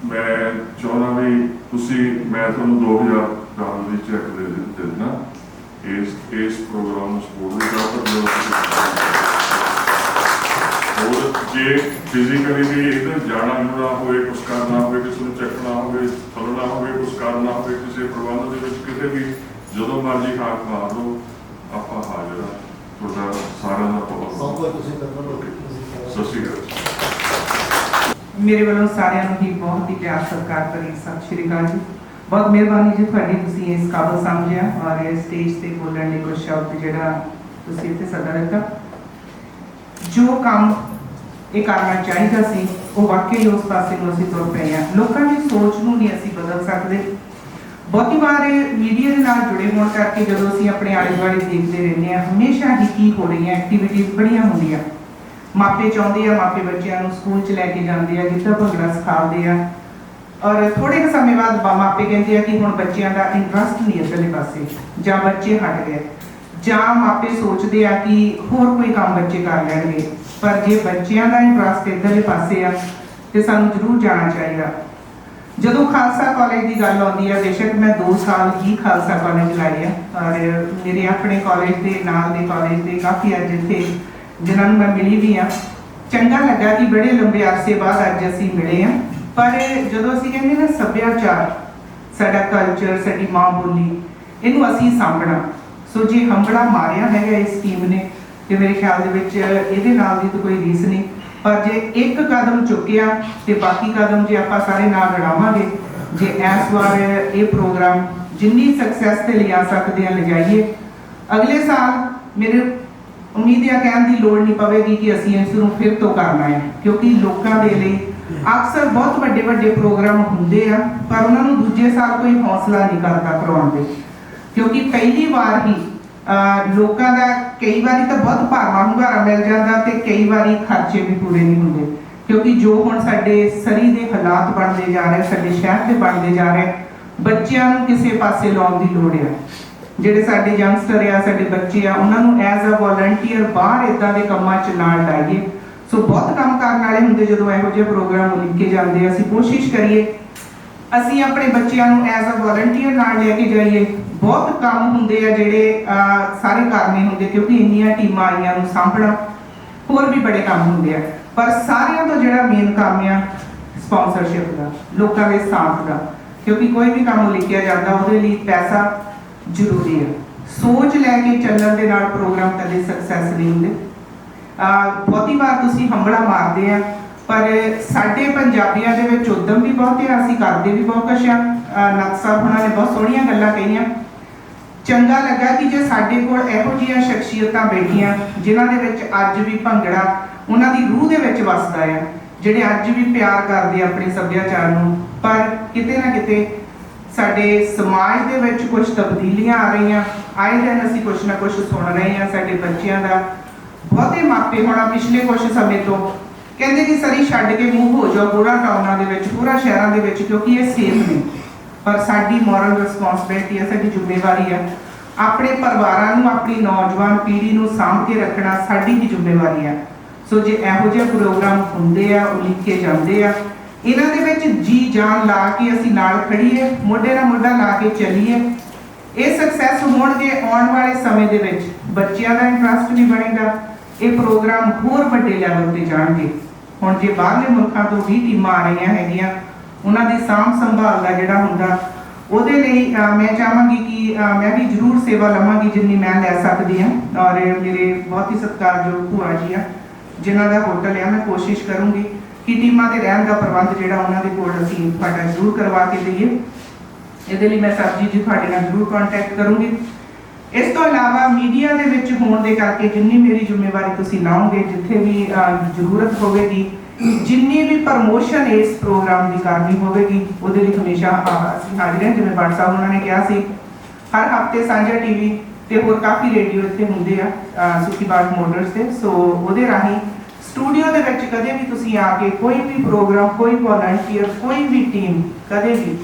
ਮੈਂ ਚਾਹੁੰਦਾ ਵੀ ਤੁਸੀਂ ਮੈਂ ਤੁਹਾਨੂੰ 2010 ਦੀ ਚੈੱਕ ਦੇ ਦੇਣਾ ਇਸ ਪ੍ਰੋਗਰਾਮ ਨੂੰ ਸਪੋਰਟ ਵੀ ਕਰ ਹੋਰ ਜੇ ਫਿਜ਼ੀਕਲੀ ਵੀ ਇਹਦਾ ਜਾਣਾ ਜੁਣਾ ਹੋਵੇ, ਕੁਛ ਕਰਨਾ ਹੋਵੇ, ਕਿਸੇ ਨੂੰ ਚੱਕਣਾ ਹੋਵੇ, ਥੱਲਣਾ ਹੋਵੇ, ਕੁਛ ਕਰਨਾ ਹੋਵੇ, ਕਿਸੇ ਪ੍ਰਬੰਧ ਦੇ ਵਿੱਚ ਕਿਤੇ ਵੀ ਜਦੋਂ ਮਰਜ਼ੀ ਹਾਕ ਮਾਰ ਲਓ, ਆਪਾਂ ਹਾਜ਼ਰ ਹਾਂ। ਤੁਹਾਡਾ ਸਾਰਿਆਂ ਦਾ ਬਹੁਤ ਸਤਿ ਸ਼੍ਰੀ ਅਕਾਲ। ਮੇਰੇ ਵੱਲੋਂ ਸਾਰਿਆਂ ਨੂੰ ਹੀ ਬਹੁਤ ਹੀ ਪਿਆਰ ਸਤਿਕਾਰ ਭਰੀ ਸਤਿ ਸ਼੍ਰੀ ਅਕਾਲ ਜੀ। ਬਹੁਤ ਮਿਹਰਬਾਨੀ ਜੀ ਤੁਹਾਡੀ, ਤੁਸੀਂ ਇਸ ਕਾਬਲ ਸਮਝਿਆ ਔਰ ਇਸ ਸਟੇਜ ਤੇ ਬੋਲਣ ਲਈ ਕੁਝ ਸ਼ਬਦ ਜਿਹੜਾ ਤੁਸੀਂ ਇੱਥੇ ਸੱਦਾ ਦਿੱਤਾ। ਜੋ ਕੰਮ ਇਹ ਕਰਨਾ ਚਾਹੀਦਾ ਸੀ ਉਹ ਵਾਕਈ ਉਸ ਪਾਸੇ ਨੂੰ ਅਸੀਂ ਤੁਰ ਪਏ ਹਾਂ। ਲੋਕਾਂ ਦੀ ਸੋਚ ਨੂੰ ਨਹੀਂ ਅਸੀਂ ਬਦਲ ਸਕਦੇ। ਬਹੁਤੀ ਵਾਰ ਮੀਡੀਆ ਦੇ ਨਾਲ ਜੁੜੇ ਹੋਣ ਕਰਕੇ ਜਦੋਂ ਅਸੀਂ ਆਪਣੇ ਆਲੇ ਦੁਆਲੇ ਦੇਖਦੇ ਰਹਿੰਦੇ ਹਾਂ, ਹਮੇਸ਼ਾ ਹੀ ਕੀ ਹੋ ਰਹੀਆਂ ਐਕਟੀਵਿਟੀਜ਼ ਬੜੀਆਂ ਹੁੰਦੀਆਂ। ਮਾਪੇ ਚਾਹੁੰਦੇ ਆ ਮਾਪੇ ਬੱਚਿਆਂ ਨੂੰ ਸਕੂਲ 'ਚ ਲੈ ਕੇ ਜਾਂਦੇ ਆ, ਗਿੱਧਾ ਭੰਗੜਾ ਸਿਖਾਉਂਦੇ ਆ, ਔਰ ਥੋੜੇ ਕੁ ਸਮੇਂ ਬਾਅਦ ਮਾਪੇ ਕਹਿੰਦੇ ਆ ਕਿ ਹੁਣ ਬੱਚਿਆਂ ਦਾ ਇੰਟਰਸਟ ਨਹੀਂ ਇੱਧਰਲੇ ਪਾਸੇ, ਜਾਂ ਬੱਚੇ ਹਟ ਗਏ, ਜਾਂ ਮਾਪੇ ਸੋਚਦੇ ਆ ਕਿ ਹੋਰ ਕੋਈ ਕੰਮ ਬੱਚੇ ਕਰ ਲੈਣਗੇ। ਪਰ ਜੇ ਬੱਚਿਆਂ ਦਾ ਇੰਟਰਸਟ ਇੱਧਰਲੇ ਪਾਸੇ ਆ ਤੇ ਸਾਨੂੰ ਜ਼ਰੂਰ ਜਾਣਾ ਚਾਹੀਦਾ। ਜਦੋਂ ਖਾਲਸਾ ਕਾਲਜ ਦੀ ਗੱਲ ਆਉਂਦੀ ਹੈ, ਬੇਸ਼ੱਕ ਮੈਂ 2 ਸਾਲ ਹੀ ਖਾਲਸਾ ਕਾਲਜ ਲਾਏ ਆ ਔਰ ਮੇਰੇ ਆਪਣੇ ਕਾਲਜ ਦੇ ਨਾਲ ਦੇ ਕਾਲਜ ਦੇ ਕਾਫੀ ਅੱਜ ਇੱਥੇ ਜਿਨ੍ਹਾਂ ਨੂੰ ਮੈਂ ਮਿਲੀ ਵੀ ਆ, ਚੰਗਾ ਲੱਗਾ ਕਿ ਬੜੇ ਲੰਬੇ ਅਰਸੇ ਬਾਅਦ ਅੱਜ ਅਸੀਂ ਮਿਲੇ ਆ। ਪਰ ਜਦੋਂ ਅਸੀਂ ਕਹਿੰਦੇ ਨਾ ਸੱਭਿਆਚਾਰ, ਸਾਡਾ ਕਲਚਰ, ਸਾਡੀ ਮਾਂ ਬੋਲੀ, ਇਹਨੂੰ ਅਸੀਂ ਸਾਂਭਣਾ। ਸੋ ਜੇ ਹੰਬੜਾ ਮਾਰਿਆ ਹੈਗਾ ਇਸ ਟੀਮ ਨੇ ਤੇ ਮੇਰੇ ਖਿਆਲ ਦੇ ਵਿੱਚ ਇਹਦੇ ਨਾਲ ਦੀ ਤਾਂ ਕੋਈ ਰੀਸ ਨਹੀਂ। ਪਰ ਜੇ ਇੱਕ ਕਦਮ ਚੁੱਕਿਆ ਤੇ ਬਾਕੀ ਕਦਮ ਜੇ ਆਪਾਂ ਸਾਰੇ ਨਾਲ ਲੜਾਵਾਂਗੇ, ਜੇ ਇਸ ਵਾਰ ਇਹ ਪ੍ਰੋਗਰਾਮ ਜਿੰਨੀ ਸਕਸੈਸ ਤੇ ਲਿਜਾ ਸਕਦੇ ਆ ਲਿਜਾਈਏ, ਅਗਲੇ ਸਾਲ ਮੇਰੇ ਉਮੀਦ ਹੈ ਕਹਿਣ ਦੀ ਲੋੜ ਨਹੀਂ ਪਵੇਗੀ ਕਿ ਅਸੀਂ ਇਸ ਨੂੰ ਫਿਰ ਤੋਂ ਕਰਨਾ ਹੈ, ਕਿਉਂਕਿ ਲੋਕਾਂ ਦੇ ਲਈ ਅਕਸਰ ਬਹੁਤ ਵੱਡੇ ਵੱਡੇ ਪ੍ਰੋਗਰਾਮ ਹੁੰਦੇ ਆ ਪਰ ਉਹਨਾਂ ਨੂੰ ਦੂਜੇ ਸਾਲ ਕੋਈ ਹੌਸਲਾ ਨਹੀਂ ਕਰਦਾ ਕਰਵਾਉਣ ਦੇ, ਕਿਉਂਕਿ ਪਹਿਲੀ ਵਾਰ ਹੀ ਲੋਕਾਂ ਦਾ ਕਈ ਵਾਰੀ ਤਾਂ ਬਹੁਤ ਭਾਰਵਾਂ ਹੁੰਗਾਰਾ ਮਿਲ ਜਾਂਦਾ ਤੇ ਕਈ ਵਾਰੀ ਖਰਚੇ ਵੀ ਪੂਰੇ ਨਹੀਂ ਹੁੰਦੇ। ਕਿਉਂਕਿ ਜੋ ਹੁਣ ਸਾਡੇ ਸਰੀ ਦੇ ਹਾਲਾਤ ਬਣਦੇ ਜਾ ਰਹੇ, ਸਾਡੇ ਸ਼ਹਿਰ ਦੇ ਬਣਦੇ ਜਾ ਰਹੇ, ਬੱਚਿਆਂ ਨੂੰ ਕਿਸੇ ਪਾਸੇ ਲਾਉਣ ਦੀ ਲੋੜ ਆ। ਜਿਹੜੇ ਸਾਡੇ ਯੰਗਸਟਰ ਆ, ਸਾਡੇ ਬੱਚੇ ਆ, ਉਹਨਾਂ ਨੂੰ ਐਜ਼ ਅ ਵੋਲੰਟੀਅਰ ਬਾਹਰ ਇਦਾਂ ਦੇ ਕੰਮਾਂ 'ਚ ਨਾਲ ਲਾਈਏ। ਸੋ ਬਹੁਤ ਕੰਮ ਕਰਨ ਵਾਲੇ ਹੁੰਦੇ ਜਦੋਂ ਇਹੋ ਜਿਹੇ ਪ੍ਰੋਗਰਾਮ ਲਿਖੇ ਜਾਂਦੇ ਆ। ਅਸੀਂ ਕੋਸ਼ਿਸ਼ ਕਰੀਏ ਅਸੀਂ ਆਪਣੇ ਬੱਚਿਆਂ ਨੂੰ ਐਜ਼ ਅ ਵੋਲੰਟੀਅਰ ਨਾਲ ਲੈ ਕੇ ਜਾਈਏ। ਬਹੁਤ ਕੰਮ ਹੁੰਦੇ ਆ ਜਿਹੜੇ ਸਾਰੇ ਕਰਨੇ ਹੁੰਦੇ, ਕਿਉਂਕਿ ਇੰਨੀਆਂ ਟੀਮਾਂ ਆਈਆਂ ਨੂੰ ਸਾਂਭਣਾ, ਹੋਰ ਵੀ ਬੜੇ ਕੰਮ ਹੁੰਦੇ ਆ। ਪਰ ਸਾਰਿਆਂ ਤੋਂ ਜਿਹੜਾ ਮੇਨ ਕੰਮ ਆ ਸਪਾਂਸਰਸ਼ਿਪ ਦਾ, ਲੋਕਾਂ ਦੇ ਸਾਥ ਦਾ, ਕਿਉਂਕਿ ਕੋਈ ਵੀ ਕੰਮ ਲਿਖਿਆ ਜਾਂਦਾ ਉਹਦੇ ਲਈ ਪੈਸਾ ਜ਼ਰੂਰੀ ਹੈ। ਸੋਚ ਲੈ ਕੇ ਚੱਲਣ ਦੇ ਨਾਲ ਪ੍ਰੋਗਰਾਮ ਕਦੇ ਸਕਸੈਸ ਨਹੀਂ ਹੁੰਦੇ। ਬਹੁਤੀ ਵਾਰ ਤੁਸੀਂ ਹੰਬੜਾ ਮਾਰਦੇ ਆ, ਪਰ ਸਾਡੇ ਪੰਜਾਬੀਆਂ ਦੇ ਵਿੱਚ ਉਦਮ ਵੀ ਬਹੁਤ ਹੈ, ਅਸੀਂ ਕਰਦੇ ਵੀ ਬਹੁਤ ਕੁਛ ਆ। ਨੱਥ ਸਾਹਿਬ ਉਹਨਾਂ ਨੇ ਬਹੁਤ ਸੋਹਣੀਆਂ ਗੱਲਾਂ ਕਹੀਆਂ। ਚੰਗਾ ਲੱਗਾ ਕਿ ਜੇ ਸਾਡੇ ਕੋਲ ਇਹੋ ਜਿਹੀਆਂ ਸ਼ਖਸੀਅਤਾਂ ਬੈਠੀਆਂ ਜਿਨ੍ਹਾਂ ਦੇ ਵਿੱਚ ਅੱਜ ਵੀ ਭੰਗੜਾ ਉਹਨਾਂ ਦੀ ਰੂਹ ਦੇ ਵਿੱਚ ਵਸਦਾ ਆ, ਜਿਹੜੇ ਅੱਜ ਵੀ ਪਿਆਰ ਕਰਦੇ ਆਪਣੇ ਸੱਭਿਆਚਾਰ ਨੂੰ। ਪਰ ਕਿਤੇ ਨਾ ਕਿਤੇ ਸਾਡੇ ਸਮਾਜ ਦੇ ਵਿੱਚ ਕੁਝ ਤਬਦੀਲੀਆਂ ਆ ਰਹੀਆਂ। ਆਏ ਦਿਨ ਅਸੀਂ ਕੁਛ ਨਾ ਕੁਛ ਸੁਣ ਰਹੇ ਹਾਂ ਸਾਡੇ ਬੱਚਿਆਂ ਦਾ। ਬਹੁਤੇ ਮਾਪੇ ਹੁਣ ਪਿਛਲੇ ਕੁਝ ਸਮੇਂ ਤੋਂ ਕਹਿੰਦੇ ਕਿ ਸਰੀ ਛੱਡ ਕੇ ਮੂਵ ਹੋ ਜਾਓ ਹੋਰਾਂ ਟਾਊਨਾਂ ਦੇ ਵਿੱਚ, ਹੋਰਾਂ ਸ਼ਹਿਰਾਂ ਦੇ ਵਿੱਚ, ਕਿਉਂਕਿ ਇਹ ਸੇਫ ਨਹੀਂ। ਪਰ ਸਾਡੀ ਮੋਰਲ ਰਿਸਪੌਂਸਿਬਿਲਿਟੀ ਹੈ, ਸਾਡੀ ਜ਼ਿੰਮੇਵਾਰੀ ਹੈ। ਆਪਣੇ ਪਰਿਵਾਰਾਂ ਨੂੰ, ਆਪਣੀ ਨੌਜਵਾਨ ਪੀੜ੍ਹੀ ਨੂੰ ਸਾਂਭ ਕੇ ਰੱਖਣਾ ਸਾਡੀ ਹੀ ਜ਼ਿੰਮੇਵਾਰੀ ਹੈ। ਸੋ ਜੇ ਇਹੋ ਜਿਹੇ ਪ੍ਰੋਗਰਾਮ ਹੁੰਦੇ ਆ, ਉਹ ਲਿਖੇ ਜਾਂਦੇ ਆ, ਇਹਨਾਂ ਦੇ ਵਿੱਚ ਜੀ ਜਾਨ ਲਾ ਕੇ ਅਸੀਂ ਨਾਲ ਖੜੀਏ, ਮੋਢੇ ਨਾਲ ਮੋਢਾ ਲਾ ਕੇ ਚੱਲੀਏ। ਇਹ ਸਕਸੈਸ ਹੋਣਗੇ। ਆਉਣ ਵਾਲੇ ਸਮੇਂ ਦੇ ਵਿੱਚ ਬੱਚਿਆਂ ਦਾ ਇੰਟਰਸਟ ਵੀ ਬਣੇਗਾ, ਇਹ ਪ੍ਰੋਗਰਾਮ ਹੋਰ ਵੱਡੇ ਲੈਵਲ ਤੇ ਜਾਣਗੇ। ਹੁਣ ਜੇ ਬਾਹਰਲੇ ਮੁਲਕਾਂ ਤੋਂ ਵੀ ਟੀਮਾਂ ਆ ਰਹੀਆਂ ਹੈਗੀਆਂ, ਉਹਨਾਂ ਦੀ ਸਾਂਭ ਸੰਭਾਲ ਦਾ ਜਿਹੜਾ ਹੁੰਦਾ, ਉਹਦੇ ਲਈ ਮੈਂ ਚਾਹਾਂਗੀ ਕਿ ਮੈਂ ਵੀ ਜ਼ਰੂਰ ਸੇਵਾ ਲਵਾਂਗੀ ਜਿੰਨੀ ਮੈਂ ਲੈ ਸਕਦੀ ਹਾਂ। ਔਰ ਮੇਰੇ ਬਹੁਤ ਹੀ ਸਤਿਕਾਰਯੋਗ ਭੂਆ ਜੀ ਆ ਜਿਨ੍ਹਾਂ ਦਾ ਹੋਟਲ ਆ, ਮੈਂ ਕੋਸ਼ਿਸ਼ ਕਰੂੰਗੀ ਕਿ ਟੀਮਾਂ ਦੇ ਰਹਿਣ ਦਾ ਪ੍ਰਬੰਧ ਜਿਹੜਾ ਉਹਨਾਂ ਦੇ ਕੋਲ ਅਸੀਂ ਤੁਹਾਡਾ ਜ਼ਰੂਰ ਕਰਵਾ ਕੇ ਦਈਏ। ਇਹਦੇ ਲਈ ਮੈਂ ਸਰਬਜੀਤ ਜੀ ਤੁਹਾਡੇ ਨਾਲ ਜ਼ਰੂਰ ਕੰਟੈਕਟ ਕਰੂੰਗੀ। ਇਸ ਤੋਂ ਇਲਾਵਾ ਮੀਡੀਆ ਦੇ ਵਿੱਚ ਹੋਣ ਦੇ ਕਰਕੇ ਜਿੰਨੀ ਮੇਰੀ ਜ਼ਿੰਮੇਵਾਰੀ ਤੁਸੀਂ ਲਾਓਗੇ, ਜਿੱਥੇ ਵੀ ਜ਼ਰੂਰਤ ਹੋਵੇਗੀ, ਜਿੰਨੀ ਵੀ ਪ੍ਰਮੋਸ਼ਨ ਇਸ ਪ੍ਰੋਗਰਾਮ ਦੀ ਕਰਨੀ ਹੋਵੇਗੀ, ਉਹਦੇ ਲਈ ਹਮੇਸ਼ਾ ਅਸੀਂ ਹਾਜ਼ਰ ਹਾਂ। ਜਿਵੇਂ ਭੱਟ ਸਾਹਿਬ ਉਹਨਾਂ ਨੇ ਕਿਹਾ ਸੀ, ਹਰ ਹਫਤੇ ਸਾਂਝਾ ਟੀਵੀ ਤੇ ਹੋਰ ਕਾਫੀ ਰੇਡੀਓ ਇੱਥੇ ਹੁੰਦੇ ਆ ਸੁਖੀ ਬਾਗ ਮੋਟਰਸ ਤੇ। ਸੋ ਉਹਦੇ ਰਾਹੀਂ ਸਟੂਡੀਓ ਦੇ ਵਿੱਚ ਕਦੇ ਵੀ ਤੁਸੀਂ ਆ ਕੇ ਕੋਈ ਵੀ ਪ੍ਰੋਗਰਾਮ, ਕੋਈ ਵੋਲੰਟੀਅਰ, ਕੋਈ ਵੀ ਟੀਮ, ਕਦੇ ਵੀ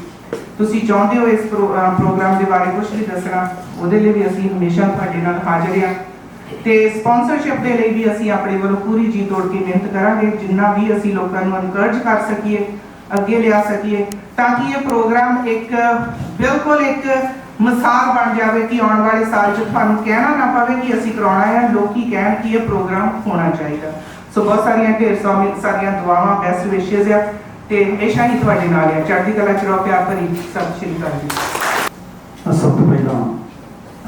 ਤੁਸੀਂ ਚਾਹੁੰਦੇ ਹੋ ਇਸ ਪ੍ਰੋਗਰਾਮ ਦੇ ਬਾਰੇ ਕੁਝ ਵੀ ਦੱਸਣਾ, ਉਹਦੇ ਲਈ ਵੀ ਅਸੀਂ ਹਮੇਸ਼ਾ ਤੁਹਾਡੇ ਨਾਲ ਹਾਜ਼ਰ ਹਾਂ। ਤੇ ਸਪਾਂਸਰਸ਼ਿਪ ਦੇ ਲਈ ਵੀ ਅਸੀਂ ਆਪਣੇ ਵੱਲੋਂ ਪੂਰੀ ਜੀ ਤੋੜ ਕੇ ਮਿਹਨਤ ਕਰਾਂਗੇ, ਜਿੰਨਾ ਵੀ ਅਸੀਂ ਲੋਕਾਂ ਨੂੰ ਐਨਕਰੇਜ ਕਰ ਸਕੀਏ, ਅੱਗੇ ਲਿਆ ਸਕੀਏ, ਤਾਂ ਕਿ ਇਹ ਪ੍ਰੋਗਰਾਮ ਇੱਕ ਬਿਲਕੁਲ ਇੱਕ ਮਿਸਾਲ ਬਣ ਜਾਵੇ ਕਿ ਆਉਣ ਵਾਲੇ ਸਾਲ 'ਚ ਤੁਹਾਨੂੰ ਕਹਿਣਾ ਨਾ ਪਵੇ ਕਿ ਅਸੀਂ ਕਰਾਉਣਾ ਹੈ, ਲੋਕੀ ਕਹਿਣ ਕਿ ਇਹ ਪ੍ਰੋਗਰਾਮ ਹੋਣਾ ਚਾਹੀਦਾ। ਸੋ ਬਹੁਤ ਸਾਰੀਆਂ ਸਾਰੀਆਂ ਦੁਆਵਾਂ, ਬੈਸਟ ਵਿਸ਼ੇਜ਼ ਆ ਤੇ ਹਮੇਸ਼ਾ ਹੀ ਤੁਹਾਡੇ ਨਾਲ ਆ। ਚੜ੍ਹਦੀ ਕਲਾ ਚ ਰਹੋ, ਪਿਆਰ ਭਰੀ ਸਤਿ ਸ਼੍ਰੀ ਅਕਾਲ ਜੀ। ਸਭ ਤੋਂ ਪਹਿਲਾਂ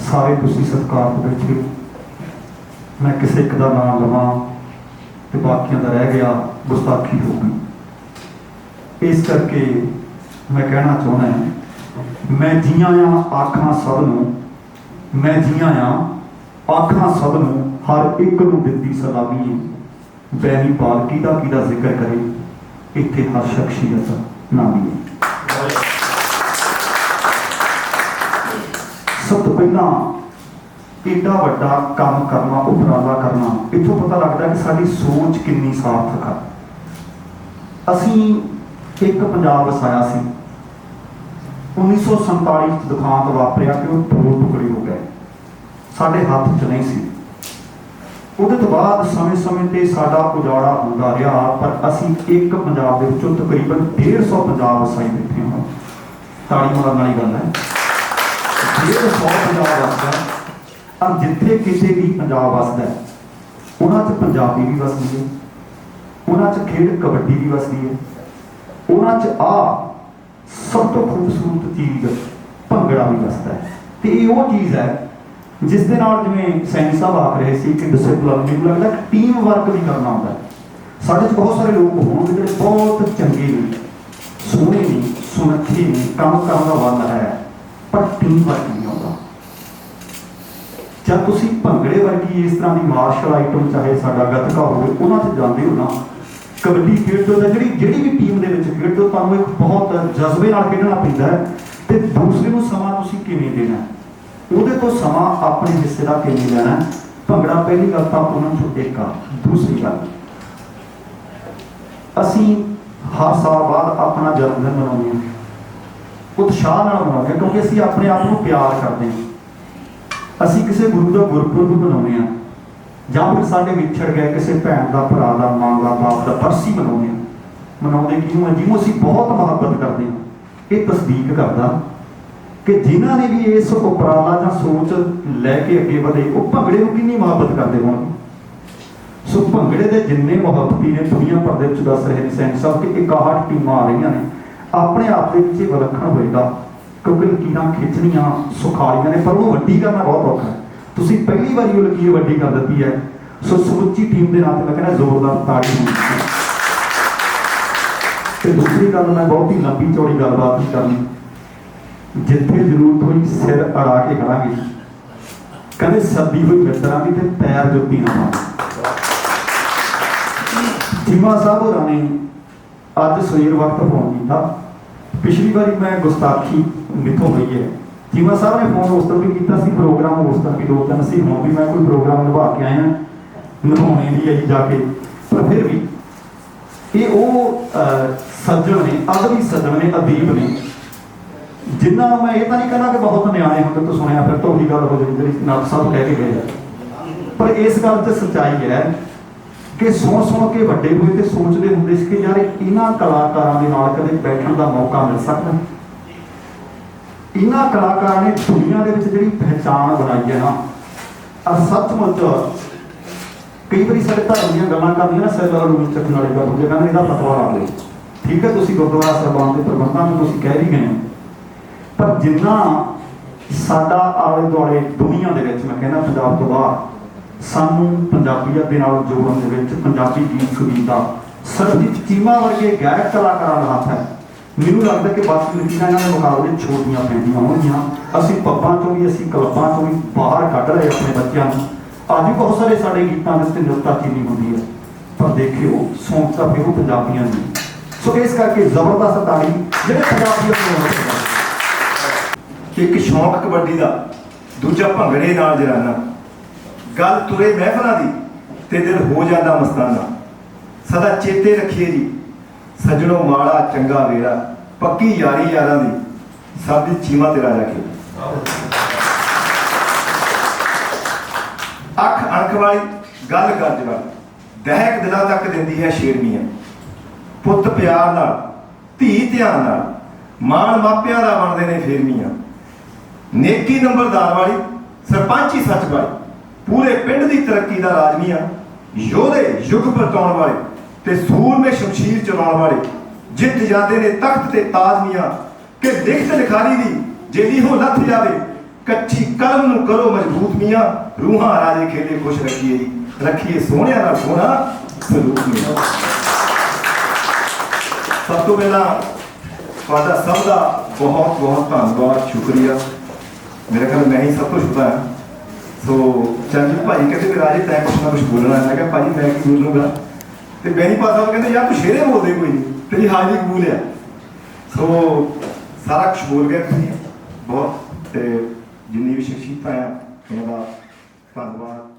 ਸਾਰੇ ਤੁਸੀਂ ਸਤਿਕਾਰ ਦੇ ਵਿੱਚ ਹੋ। ਮੈਂ ਕਿਸੇ ਇੱਕ ਦਾ ਨਾਮ ਲਵਾਂ ਤੇ ਬਾਕੀਆਂ ਦਾ ਰਹਿ ਗਿਆ ਗੁਸਤਾਖੀ ਹੋ ਗਈ। ਇਸ ਕਰਕੇ ਮੈਂ ਕਹਿਣਾ ਚਾਹੁੰਦਾ ਮੈਂ ਜੀਆਂ ਆਖਾਂ ਸਭ ਨੂੰ, ਮੈਂ ਜੀਆਂ ਆਖਾਂ ਸਭ ਨੂੰ, ਹਰ ਇੱਕ ਨੂੰ ਦਿੱਤੀ ਸਲਾਮੀ। ਬੈਨੀ ਪਾਲਕੀ ਦਾ ਕਿਹਦਾ ਜ਼ਿਕਰ ਕਰੇ, ਇੱਥੇ ਹਰ ਸ਼ਖਸੀਅਤ ਨਾਮੀ ਹੈ। ਸਭ ਤੋਂ ਪਹਿਲਾਂ ਏਡਾ ਵੱਡਾ ਕੰਮ ਕਰਨਾ, ਉਪਰਾਲਾ ਕਰਨਾ, ਇੱਥੋਂ ਪਤਾ ਲੱਗਦਾ ਕਿ ਸਾਡੀ ਸੋਚ ਕਿੰਨੀ ਸਾਰਥਕ ਆ। ਅਸੀਂ ਇੱਕ ਪੰਜਾਬ ਵਸਾਇਆ ਸੀ, 1947 ਚ ਦੁਖਾਂਤ ਵਾਪਰਿਆ ਕਿ ਉਹ ਦੋ ਟੁਕੜੇ ਹੋ ਗਏ, ਸਾਡੇ ਹੱਥ 'ਚ ਨਹੀਂ ਸੀ। ਉਹਦੇ ਤੋਂ ਬਾਅਦ ਸਮੇਂ ਤੇ ਸਾਡਾ ਉਜਾੜਾ ਹੁੰਦਾ ਰਿਹਾ, ਪਰ ਅਸੀਂ ਇੱਕ ਪੰਜਾਬ ਦੇ ਵਿੱਚੋਂ ਤਕਰੀਬਨ 150 ਪੰਜਾਬ ਵਸਾਈ ਬੈਠੇ ਹਾਂ। ਤਾੜੀ ਮਾਰਨ ਵਾਲੀ ਗੱਲ ਹੈ, 150 ਪੰਜਾਬ ਵਸਦਾ। ਔਰ ਜਿੱਥੇ ਕਿਸੇ ਵੀ ਪੰਜਾਬ ਵਸਦਾ ਉਹਨਾਂ 'ਚ ਪੰਜਾਬੀ ਵੀ ਵਸਦੀ ਹੈ, ਉਹਨਾਂ 'ਚ ਖੇਡ ਕਬੱਡੀ ਵੀ ਵਸਦੀ ਹੈ, ਉਹਨਾਂ 'ਚ ਸਭ ਤੋਂ ਖੂਬਸੂਰਤ ਚੀਜ਼ ਭੰਗੜਾ ਵੀ ਵਸਦਾ ਹੈ। ਤੇ ਇਹ ਉਹ ਚੀਜ਼ ਹੈ ਜਿਸ ਦੇ ਨਾਲ, ਜਿਵੇਂ ਸੈਣੀ ਸਾਹਿਬ ਆਖ ਰਹੇ ਸੀ ਕਿ ਡਿਸਿਪਲਿਨ, ਮੈਨੂੰ ਲੱਗਦਾ ਕਿ ਟੀਮ ਵਰਕ ਵੀ ਕਰਨਾ ਹੁੰਦਾ ਹੈ। ਸਾਡੇ 'ਚ ਬਹੁਤ ਸਾਰੇ ਲੋਕ ਹੋਣਗੇ ਜਿਹੜੇ ਬਹੁਤ ਚੰਗੇ ਨੇ, ਸੋਹਣੇ ਨੇ, ਸੁਨੱਖੇ ਨੇ, ਕੰਮ ਕਰਨ ਦਾ ਵੱਲ ਹੈ, ਪਰ ਟੀਮ ਵਰਕ ਨਹੀਂ ਆਉਂਦਾ। ਜਦ ਤੁਸੀਂ ਭੰਗੜੇ ਵਰਗੀ ਇਸ ਤਰ੍ਹਾਂ ਦੀ ਮਾਰਸ਼ਲ ਆਈਟਮ, ਚਾਹੇ ਸਾਡਾ ਗੱਤਕਾ ਹੋਵੇ, ਉਹਨਾਂ 'ਚ ਜਾਂਦੇ ਹੋ ਨਾ, ਕਬੱਡੀ ਖੇਡਦੇ ਹੋ, ਜਿਹੜੀ ਵੀ ਟੀਮ ਦੇ ਵਿੱਚ ਖੇਡਦੇ ਹੋ, ਤੁਹਾਨੂੰ ਇੱਕ ਬਹੁਤ ਜਜ਼ਬੇ ਨਾਲ ਖੇਡਣਾ ਪੈਂਦਾ ਹੈ। ਤੇ ਦੂਸਰੇ ਨੂੰ ਸਮਾਂ ਤੁਸੀਂ ਕਿਵੇਂ ਦੇਣਾ, ਉਹਦੇ ਤੋਂ ਸਮਾਂ ਆਪਣੇ ਹਿੱਸੇ ਦਾ ਕਿਵੇਂ ਲੈਣਾ। ਭੰਗੜਾ ਪਹਿਲੀ ਗੱਲ ਤਾਂ ਉਹਨਾਂ 'ਚੋਂ ਇੱਕ ਆ। ਦੂਸਰੀ ਗੱਲ, ਅਸੀਂ ਹਰ ਸਾਲ ਬਾਅਦ ਆਪਣਾ ਜਨਮ ਦਿਨ ਮਨਾਉਂਦੇ ਹਾਂ, ਉਤਸ਼ਾਹ ਨਾਲ ਮਨਾਉਂਦੇ ਹਾਂ, ਕਿਉਂਕਿ ਅਸੀਂ ਆਪਣੇ ਆਪ ਨੂੰ ਪਿਆਰ ਕਰਦੇ ਹਾਂ। ਅਸੀਂ ਕਿਸੇ ਗੁਰੂ ਦਾ ਗੁਰਪੁਰਬ ਮਨਾਉਂਦੇ ਹਾਂ, ਜਾਂ ਫਿਰ ਸਾਡੇ ਵਿਛੜ ਗਏ ਕਿਸੇ ਭੈਣ ਦਾ, ਭਰਾ ਦਾ, ਮਾਂ ਦਾ, ਬਾਪ ਦਾ ਬਰਸੀ ਮਨਾਉਂਦੇ ਹਾਂ। ਮਨਾਉਂਦੇ ਕਿਉਂ ਹੈ? ਜਿਹਨੂੰ ਅਸੀਂ ਬਹੁਤ ਮੁਹੱਬਤ ਕਰਦੇ ਹਾਂ। ਇਹ ਤਸਦੀਕ ਕਰਦਾ ਕਿ ਜਿਨ੍ਹਾਂ ਨੇ ਵੀ ਇਸ ਉਪਰਾਲਾ ਜਾਂ ਸੋਚ ਲੈ ਕੇ ਅੱਗੇ ਵਧੇ, ਉਹ ਭੰਗੜੇ ਨੂੰ ਕਿੰਨੀ ਮੁਹੱਬਤ ਕਰਦੇ ਹੋਣਗੇ। ਸੋ ਭੰਗੜੇ ਦੇ ਜਿੰਨੇ ਮੁਹੱਬਤੀ ਨੇ ਦੁਨੀਆ ਭਰ ਦੇ ਵਿੱਚ ਦੱਸ ਰਹੇ ਨੇ ਸੈਣੀ ਸਾਹਿਬ ਕਿ 61 ਟੀਮਾਂ ਆ ਰਹੀਆਂ ਨੇ, ਆਪਣੇ ਆਪ ਦੇ ਵਿੱਚ ਵਿਲੱਖਣ ਹੋਏਗਾ, ਕਿਉਂਕਿ ਲਕੀਰਾਂ ਖਿੱਚਣੀਆਂ ਸੁਖਾਲੀਆਂ ਨੇ, ਪਰ ਉਹਨੂੰ ਵੱਡੀ ਕਰਨਾ ਬਹੁਤ ਔਖਾ ਹੈ। ਤੁਸੀਂ ਪਹਿਲੀ ਵਾਰੀ ਉਹ ਲਕੀਰ ਵੱਡੀ ਕਰ ਦਿੱਤੀ ਹੈ। ਸੋ ਸਮੁੱਚੀ ਟੀਮ ਦੇ ਨਾਲ ਮੈਂ ਕਹਿੰਦਾ ਜ਼ੋਰਦਾਰ ਤਾੜੀ ਹੋਣੀ ਚਾਹੀਦੀ। ਤੇ ਦੂਸਰੀ ਗੱਲ, ਮੈਂ ਬਹੁਤੀ ਲੰਬੀ ਚੌੜੀ ਗੱਲਬਾਤ ਨਹੀਂ ਕਰਨੀ, ਜਿੱਥੇ ਜ਼ਰੂਰਤ ਹੋਈ ਸਿਰ ਅੜਾ ਕੇ ਖੜਾਂਗੇ। ਕਹਿੰਦੇ ਸੱਦੀ ਹੋਈ ਮਿੱਤਰਾਂ ਦੀ ਤੇ ਪੈਰ ਜੁੱਤੀ ਨਾ ਪਾਓ। ਚੀਮਾ ਸਾਹਿਬ ਹੋਰਾਂ ਨੇ ਅੱਜ ਸਵੇਰ ਵਕਤ ਫੋਨ ਕੀਤਾ। ਪਿਛਲੀ ਵਾਰੀ ਮੈਂ ਗੁਸਤਾਖੀ ਮਿੱਥੋਂ ਹੋਈ ਹੈ, ਚੀਮਾ ਸਾਹਿਬ ਨੇ ਫੋਨ ਉਸ ਦਿਨ ਵੀ ਕੀਤਾ ਸੀ, ਪ੍ਰੋਗਰਾਮ ਉਸ ਦਿਨ ਵੀ 2-3 ਸੀ, ਹੁਣ ਵੀ ਮੈਂ ਕੋਈ ਪ੍ਰੋਗਰਾਮ ਨਿਭਾ ਕੇ ਆਇਆ, ਨਿਭਾਉਣੇ ਲਈ ਆਈ ਜਾ ਕੇ। ਪਰ ਫਿਰ ਵੀ ਇਹ ਉਹ ਸੱਜਣ ਨੇ, ਅਦਬੀ ਸੱਜਣ ਨੇ, ਅਦੀਬ ਨੇ, ਜਿਨ੍ਹਾਂ ਨੂੰ ਮੈਂ ਇਹ ਤਾਂ ਨਹੀਂ ਕਹਿਣਾ ਕਿ ਬਹੁਤ ਨਿਆਣੇ ਹੁੰਦੇ ਤੋਂ ਸੁਣਿਆ ਫਿਰ ਤੋਂ ਉਹੀ ਗੱਲ ਹੋ ਜਾਂਦੀ ਜਿਹੜੀ ਨਾਥ ਸਾਹਿਬ ਕਹਿ ਕੇ ਗਏ, ਪਰ ਇਸ ਗੱਲ 'ਚ ਸੱਚਾਈ ਹੈ ਕਿ ਸੁਣ ਕੇ ਵੱਡੇ ਹੋਏ ਤੇ ਸੋਚਦੇ ਹੁੰਦੇ ਸੀ ਕਿ ਯਾਰ ਇਹਨਾਂ ਕਲਾਕਾਰਾਂ ਦੇ ਨਾਲ ਕਦੇ ਬੈਠਣ ਦਾ ਮੌਕਾ ਮਿਲ ਸਕਦਾ। ਇਹਨਾਂ ਕਲਾਕਾਰਾਂ ਨੇ ਦੁਨੀਆ ਦੇ ਵਿੱਚ ਜਿਹੜੀ ਪਹਿਚਾਣ ਬਣਾਈ ਹੈ ਨਾ, ਸੱਚਮੁੱਚ ਕਈ ਵਾਰੀ ਸਾਡੇ ਧਰਮ ਦੀਆਂ ਗੱਲਾਂ ਕਰਦੀਆਂ ਨਾ, ਸੈਲਰ ਨੂੰ ਚੱਕਣ ਵਾਲੀ ਗੱਲ ਹੁੰਦੀ, ਕਹਿੰਦੇ ਇਹਦਾ ਫਤਵਾ ਲਾ ਲਓ। ਠੀਕ ਹੈ, ਤੁਸੀਂ ਗੁਰਦੁਆਰਾ ਸਾਹਿਬਾਨ ਦੇ ਪ੍ਰਬੰਧਾਂ ਨੂੰ ਤੁਸੀਂ ਕਹਿ ਵੀ ਗਏ ਹੋ, ਪਰ ਜਿੰਨਾ ਸਾਡਾ ਆਲੇ ਦੁਆਲੇ ਦੁਨੀਆ ਦੇ ਵਿੱਚ, ਮੈਂ ਕਹਿੰਦਾ ਪੰਜਾਬ ਤੋਂ ਬਾਹਰ, ਸਾਨੂੰ ਪੰਜਾਬੀਅਤ ਦੇ ਨਾਲ ਜੋੜਨ ਦੇ ਵਿੱਚ ਪੰਜਾਬੀ ਗੀਤ ਸੰਗੀਤ ਦਾ ਸਰਬਜੀਤ ਚੀਮਾ ਵਰਗੇ ਗਾਇਕ ਕਲਾਕਾਰਾਂ ਦਾ ਹੱਥ ਹੈ। ਮੈਨੂੰ ਲੱਗਦਾ ਕਿ ਬਾਕੀ ਲਕੀਰਾਂ ਇਹਨਾਂ ਦੇ ਮੁਕਾਬਲੇ ਛੋਟੀਆਂ ਪੈਂਦੀਆਂ ਹੋਣਗੀਆਂ। ਅਸੀਂ ਪੱਬਾਂ ਚੋਂ ਵੀ, ਅਸੀਂ ਕਲੱਬਾਂ ਚੋਂ ਵੀ ਬਾਹਰ ਕੱਢ ਰਹੇ ਆਪਣੇ ਬੱਚਿਆਂ ਨੂੰ। ਅੱਜ ਵੀ ਬਹੁਤ ਸਾਰੇ ਸਾਡੇ ਗੀਤਾਂ ਦੇ ਉੱਤੇ ਨੁਕਤਾਚੀਨੀ ਹੁੰਦੀ ਹੈ, ਪਰ ਦੇਖਿਓ ਸੌਂਕ ਤਾਂ ਫਿਰ ਉਹ ਪੰਜਾਬੀਆਂ ਦੀ। ਸੋ ਇਸ ਕਰਕੇ ਜ਼ਬਰਦਸਤ ਤਾੜੀ ਜਿਹੜੇ ਪੰਜਾਬੀਆਂ ਨੂੰ। ਇੱਕ ਸ਼ੌਂਕ ਕਬੱਡੀ ਦਾ, ਦੂਜਾ ਭੰਗੜੇ ਨਾਲ ਜਰਾਨਾ, ਗੱਲ ਤੁਰੇ ਮਹਿਫਲਾਂ ਦੀ ਤੇ ਦਿਲ ਹੋ ਜਾਂਦਾ ਮਸਤਾਨਾ। ਸਦਾ ਚੇਤੇ ਰੱਖੀਏ ਜੀ ਸੱਜਣੋ ਮਾੜਾ ਚੰਗਾ ਵੇੜਾ, ਪੱਕੀ ਯਾਰੀ ਯਾਰਾਂ ਦੀ, ਸਭ ਦੀ ਚੀਮਾ ਤੇ ਰਾਜਾ ਖੇਡ। ਅੱਖ ਅਣਖ ਵਾਲੀ ਗੱਲ ਗੱਜ ਵਾਲੀ, ਦਹਿਕ ਦਿਲਾਂ ਤੱਕ ਦਿੰਦੀ ਹੈ ਸ਼ੇਰਨੀਆਂ। ਪੁੱਤ ਪਿਆਰ ਨਾਲ, ਧੀ ਧਿਆਨ ਨਾਲ, ਮਾਣ ਮਾਪਿਆਂ ਦਾ ਬਣਦੇ ਨੇ ਫੇਰਮੀਆਂ। ਨੇਕੀ ਨੰਬਰਦਾਰ ਵਾਲੀ, ਸਰਪੰਚੀ ਸੱਚ ਵਾਲੀ, ਪੂਰੇ ਪਿੰਡ ਦੀ ਤਰੱਕੀ ਦਾ ਰਾਜਮੀਆਂ, ਯੋਧੇ ਯੁੱਗ ਪਰਤਾਉਣ ਵਾਲੇ ਤੇ ਸੂਰਮੇ ਸ਼ਮਸ਼ੀਰ ਚਲਾਉਣ ਵਾਲੇ, ਜਿੱਤ ਜਾਂਦੇ ਨੇ ਤਖਤ ਤੇ ਤਾਜ ਮੀਆਂ ਕਿ ਲਿਖਤ ਲਿਖਾਰੀ ਦੀ ਜਿਹੜੀ ਹੋ ਲੱਥ ਜਾਵੇ, ਕੱਚੀ ਕਲਮ ਨੂੰ ਕਰੋ ਮਜ਼ਬੂਤ ਮੀਆਂ, ਰੂਹਾਂ ਰਾਜੇ ਖੇਲੇ ਖੁਸ਼ ਰੱਖੀਏ ਜੀ, ਰੱਖੀਏ ਸੋਹਣਿਆਂ ਨਾਲ ਸੋਹਣਾ ਸਲੂਕ ਮੀਆਂ। ਸਭ ਤੋਂ ਪਹਿਲਾਂ ਤੁਹਾਡਾ ਸਭ ਦਾ ਬਹੁਤ ਬਹੁਤ ਧੰਨਵਾਦ, ਸ਼ੁਕਰੀਆ। ਮੇਰੇ ਖਿਆਲ ਮੈਂ ਹੀ ਸਭ ਤੋਂ ਸ਼ੁਕਰ ਹਾਂ। ਸੋ ਚੰਗੀ ਭਾਜੀ ਕਹਿੰਦੇ ਵੀ ਰਾਜੇ ਤੈਂ ਕੁਛ ਨਾ ਕੁਛ ਬੋਲਣਾ। ਮੈਂ ਕਿਹਾ ਭਾਜੀ ਮੈਂ ਕੀ ਬੋਲੂੰਗਾ, ਤੇ ਬੈਨੀਪਾਲ ਸਾਹਿਬ ਕਹਿੰਦੇ ਯਾਰ ਤੂੰ ਸ਼ੇਰੇ ਬੋਲਦੇ ਕੋਈ ਨਹੀਂ, ਤੇਰੀ ਹਾਜ਼ਰੀ ਕਬੂਲ ਆ। ਸੋ ਸਾਰਾ ਕੁਛ ਬੋਲ ਗਏ ਤੁਸੀਂ ਬਹੁਤ, ਤੇ ਜਿੰਨੀ ਵੀ ਸ਼ਖਸੀਅਤਾਂ ਆ ਉਹਨਾਂ ਦਾ ਧੰਨਵਾਦ।